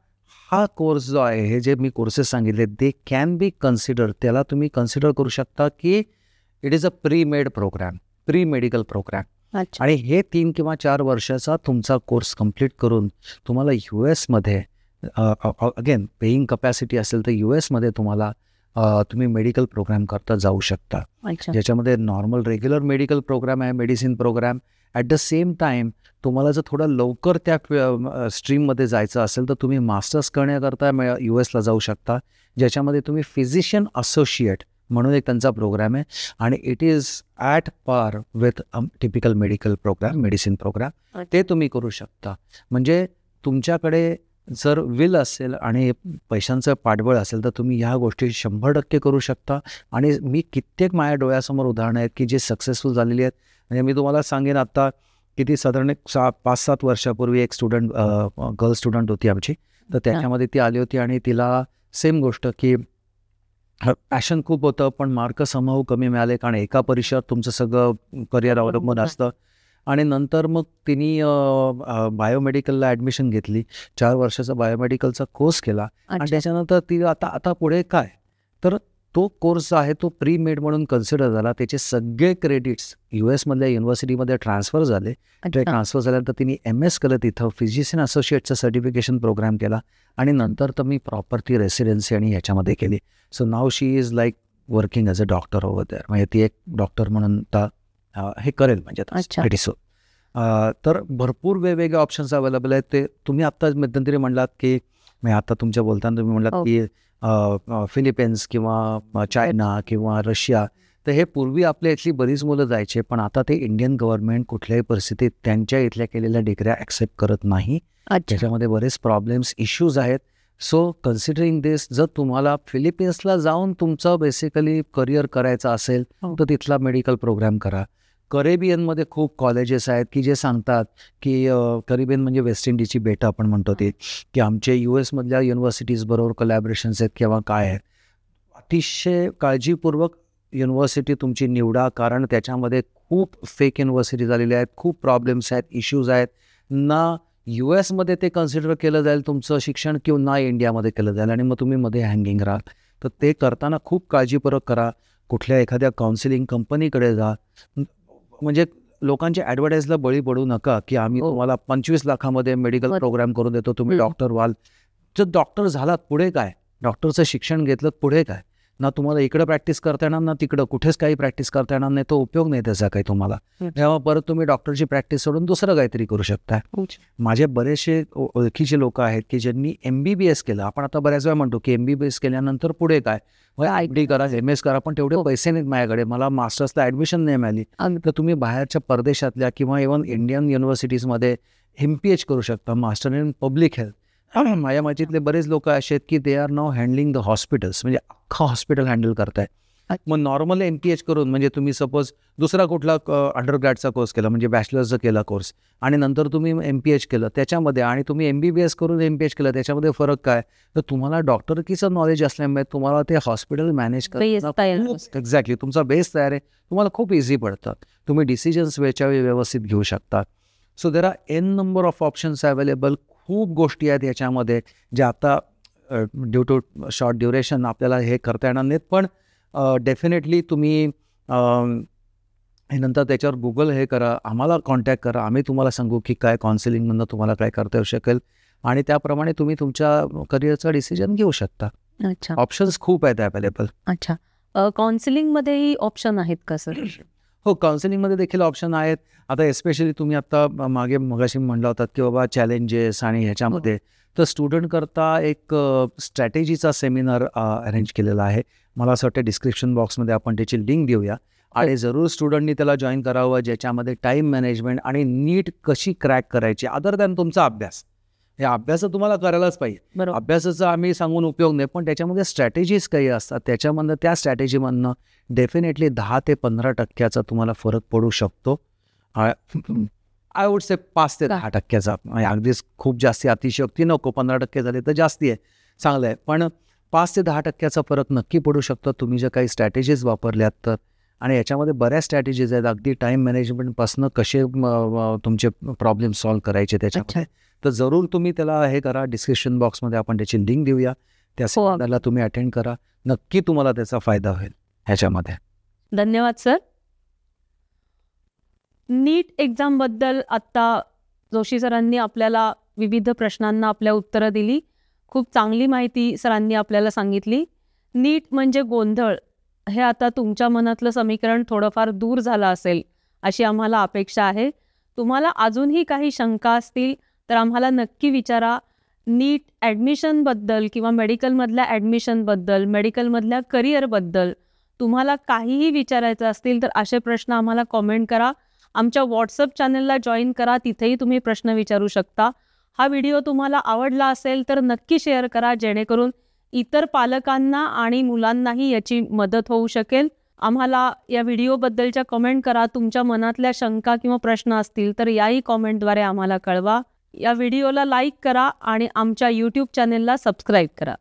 हा कोर्स जो आहे, हे जे मी कोर्सेस सांगितले दे कॅन बी कन्सिडर, त्याला तुम्ही कन्सिडर करू शकता की it is a pre made program, pre medical program. आणि हे 3 किंवा 4 वर्षाचा तुमचा कोर्स कंप्लीट करून तुम्हाला US अगेन पेईंग कपॅसिटी असेल तर US तुम्हाला तुम्ही मेडिकल प्रोग्राम करता जाऊ शकता. ज्याच्यामध्ये नॉर्मल रेग्युलर मेडिकल प्रोग्राम आहे, medicine program. At the same time तुम्हाला जर थोडं लवकर त्या स्ट्रीममध्ये जायचं असेल तर तुम्ही मास्टर्स करण्याकरता US जाऊ शकता, ज्याच्यामध्ये तुम्ही फिजिशियन असोसिएट म्हणून एक त्यांचा प्रोग्राम आहे. आणि it is at par with typical medical program, medicine program. ते तुम्ही करू शकता. म्हणजे तुमच्याकडे जर विल असेल आणि पैशांचं पाठबळ असेल तर तुम्ही ह्या गोष्टी 100% करू शकता. आणि मी कित्येक माझ्या डोळ्यासमोर उदाहरणं आहेत की जे सक्सेसफुल झालेली आहेत. म्हणजे मी तुम्हाला सांगेन, आता किती साधारण 5-7 वर्षापूर्वी एक स्टुडंट, गर्ल स्टुडंट होती आमची, तर त्याच्यामध्ये ती आली होती आणि तिला सेम गोष्ट की पॅशन खूप होतं पण मार्क समहाऊ कमी मिळाले, कारण एका परीक्षेत तुमचं सगळं करिअर अवलंबून असतं. आणि नंतर मग तिने बायोमेडिकलला ॲडमिशन घेतली, 4 वर्षाचा बायोमेडिकलचा कोर्स केला. आणि त्याच्यानंतर ती आता पुढे काय, तर तो कोर्स आहे तो प्री मेड म्हणून कन्सिडर झाला. त्याचे सगळे क्रेडिट्स US युनिव्हर्सिटीमध्ये ट्रान्सफर झाले. ते ट्रान्सफर झाल्यानंतर तिने MS केलं, तिथं फिजिशियन असोसिएटचं सर्टिफिकेशन प्रोग्राम केला. आणि नंतर तर मी प्रॉपर ती रेसिडेन्सी आणि ह्याच्यामध्ये केली. So now she is like working as a doctor over there. म्हणजे ती एक डॉक्टर म्हणून हे करेल म्हणजे व्हेरी सो. तर भरपूर वेगवेगळे ऑप्शन्स अवेलेबल आहेत. ते तुम्ही आत्ता मध्यंतरी म्हणलात की आता तुमच्या बोलताना तुम्ही म्हणलात की फिलिपिन्स किंवा चायना किंवा रशिया, तर हे पूर्वी आपल्या इथली बरीच मुलं जायचे, पण आता ते इंडियन गव्हर्नमेंट कुठल्याही परिस्थितीत त्यांच्या इथल्या केलेल्या डिग्र्या ॲक्सेप्ट करत नाही. त्याच्यामध्ये बरेच प्रॉब्लेम्स, इश्यूज आहेत. सो कन्सिडरिंग दिस, जर तुम्हाला फिलिपिन्सला जाऊन तुमचं बेसिकली करिअर करायचं असेल तर तिथला मेडिकल प्रोग्राम करा. करेबियनमध्ये खूप कॉलेजेस आहेत की जे सांगतात की करेबियन म्हणजे वेस्ट इंडिजची बेटं आपण म्हणतो ते, की आमचे US युनिव्हर्सिटीजबरोबर कोलॅबरेशन्स आहेत किंवा काय आहेत. अतिशय काळजीपूर्वक युनिव्हर्सिटी तुमची निवडा, कारण त्याच्यामध्ये खूप फेक युनिव्हर्सिटी झालेल्या आहेत, खूप प्रॉब्लेम्स आहेत, इश्यूज आहेत. ना US ते कन्सिडर केलं जाईल तुमचं शिक्षण किंवा ना इंडियामध्ये केलं जाईल, आणि मग तुम्ही मध्ये हँगिंग राहाल. तर ते करताना खूप काळजीपूर्वक करा. कुठल्या एखाद्या काउन्सिलिंग कंपनीकडे जा. म्हणजे लोकांच्या ॲडव्हर्टाईजला बळी पडू नका की आम्ही तुम्हाला 25 लाखामध्ये मेडिकल प्रोग्राम करून देतो, तुम्ही डॉक्टर व्हाल. जर डॉक्टर झालात पुढे काय, डॉक्टरचं शिक्षण घेतलं पुढे काय, ना तुम्हाला इकडं प्रॅक्टिस करता येणार ना तिकडं कुठेच काही प्रॅक्टिस करता येणार नाही, तो उपयोग नाही त्याचा काही तुम्हाला. तेव्हा परत तुम्ही डॉक्टरची प्रॅक्टिस सोडून दुसरं काहीतरी करू शकता. माझे बरेचसे ओळखीचे लोक आहेत की ज्यांनी MBBS केलं. आपण आता बऱ्याच वेळा म्हणतो की MBBS केल्यानंतर पुढे काय, IMD करा, MS करा, पण तेवढे पैसे नाहीत माझ्याकडे, मला मास्टर्सला ॲडमिशन नाही मिळाली. तर तुम्ही बाहेरच्या परदेशातल्या किंवा इव्हन इंडियन युनिव्हर्सिटीजमध्ये MPH करू शकता, मास्टर इन पब्लिक हेल्थ. माझ्या माहितीतले बरेच लोक असे आहेत की they are now handling the hospitals, म्हणजे अख्खा हॉस्पिटल हँडल करताय. मग नॉर्मल MPH करून, म्हणजे तुम्ही सपोज दुसरा कुठला अंडरग्रॅडचा कोर्स केला, म्हणजे बॅचलर्सचा केला कोर्स, आणि नंतर तुम्ही MPH केलं त्याच्यामध्ये, आणि तुम्ही MBBS करून MPH केलं, त्याच्यामध्ये फरक काय, तर तुम्हाला डॉक्टरकीचं नॉलेज असल्यामुळे तुम्हाला ते हॉस्पिटल मॅनेज करणं एक्झॅक्टली तुमचा बेस तयार आहे, तुम्हाला खूप इझी पडतात. तुम्ही डिसिजन्स वेळच्या वेळी व्यवस्थित घेऊ शकता. So there are n number of options available. खूप गोष्टी आहेत याच्यामध्ये ज्या आता ड्यू टू शॉर्ट ड्युरेशन आपल्याला हे करता येणार नाहीत, पण डेफिनेटली तुम्ही आणि नंतर त्याच्यावर Google हे करा, आम्हाला कॉन्टॅक्ट करा. आम्ही तुम्हाला सांगू की काय काउन्सिलिंगमधनं तुम्हाला काय करता येऊ शकेल आणि त्याप्रमाणे तुम्ही तुमच्या करिअरचा डिसिजन घेऊ शकता. अच्छा ऑप्शन्स खूप आहेत अवेलेबल. अच्छा. काउन्सिलिंगमध्येही ऑप्शन आहेत का सर? हो, काउन्सिलिंगमध्ये देखील ऑप्शन आहेत. आता एस्पेशली तुम्ही आता मगाशी म्हणला होतात की बाबा चॅलेंजेस आणि ह्याच्यामध्ये तर स्टुडंटकरता एक स्ट्रॅटेजीचा सेमिनार अरेंज केलेला आहे. मला असं वाटतं डिस्क्रिप्शन बॉक्समध्ये आपण त्याची लिंक देऊया आणि जरूर स्टुडंटनी त्याला जॉईन करावं, ज्याच्यामध्ये टाईम मॅनेजमेंट आणि नीट कशी क्रॅक करायची अदर दॅन तुमचा अभ्यास. हे अभ्यास तुम्हाला करायलाच पाहिजे. बरोबर. अभ्यासाचा आम्ही सांगून उपयोग नाही, पण त्याच्यामध्ये स्ट्रॅटेजीज काही असतात. त्याच्यामधनं त्या स्ट्रॅटेजीमधनं डेफिनेटली 10 ते 15% तुम्हाला फरक पडू शकतो. आय वुड से 5 ते 10%. अगदीच खूप जास्ती अतिशयोक्ती नको, 15% झाले तर जास्ती आहे, चांगलं आहे. पण 5 ते 10% फरक नक्की पडू शकतो तुम्ही जर काही स्ट्रॅटेजीज वापरल्यात तर. आणि याच्यामध्ये बऱ्याच स्ट्रॅटेजीज आहेत, अगदी टाईम मॅनेजमेंटपासून कसे तुमचे प्रॉब्लेम सॉल्व्ह करायचे त्याच्यामध्ये. तर जरूर तुम्ही त्याला हे करा. डिस्क्रिप्शन बॉक्समध्ये आपण त्याची लिंक देऊया. त्या सेमिनारला तुम्ही अटेंड करा. नक्की तुम्हाला त्याचा फायदा होईल ह्याच्यामध्ये. धन्यवाद सर. नीट एक्झामबद्दल आत्ता जोशी सरांनी आपल्याला विविध प्रश्नांना आपल्या उत्तरं दिली. खूप चांगली माहिती सरांनी आपल्याला सांगितली. नीट म्हणजे गोंधळ हे आता तुमच्या मनातलं समीकरण थोडंफार दूर झालं असेल अशी आम्हाला अपेक्षा आहे. तुम्हाला अजूनही काही शंका असतील तर आम्हाला नक्की विचारा. नीट ॲडमिशनबद्दल किंवा मेडिकलमधल्या ॲडमिशनबद्दल, मेडिकलमधल्या करिअरबद्दल तुम्हाला काहीही विचारायचं असतील तर असे प्रश्न आम्हाला कॉमेंट करा. आमच्या व्हॉट्सअप चॅनलला जॉईन करा, तिथेही तुम्ही प्रश्न विचारू शकता. हा व्हिडिओ तुम्हाला आवडला असेल तर नक्की शेअर करा, जेणेकरून इतर पालकांना आणि मुलांनाही याची मदत होऊ शकेल. आम्हाला या व्हिडिओबद्दलच्या कमेंट करा. तुमच्या मनातल्या शंका किंवा प्रश्न असतील तर याही कॉमेंटद्वारे आम्हाला कळवा. या व्हिडिओला लाईक करा आणि आमच्या यूट्यूब चॅनलला सबस्क्राईब करा.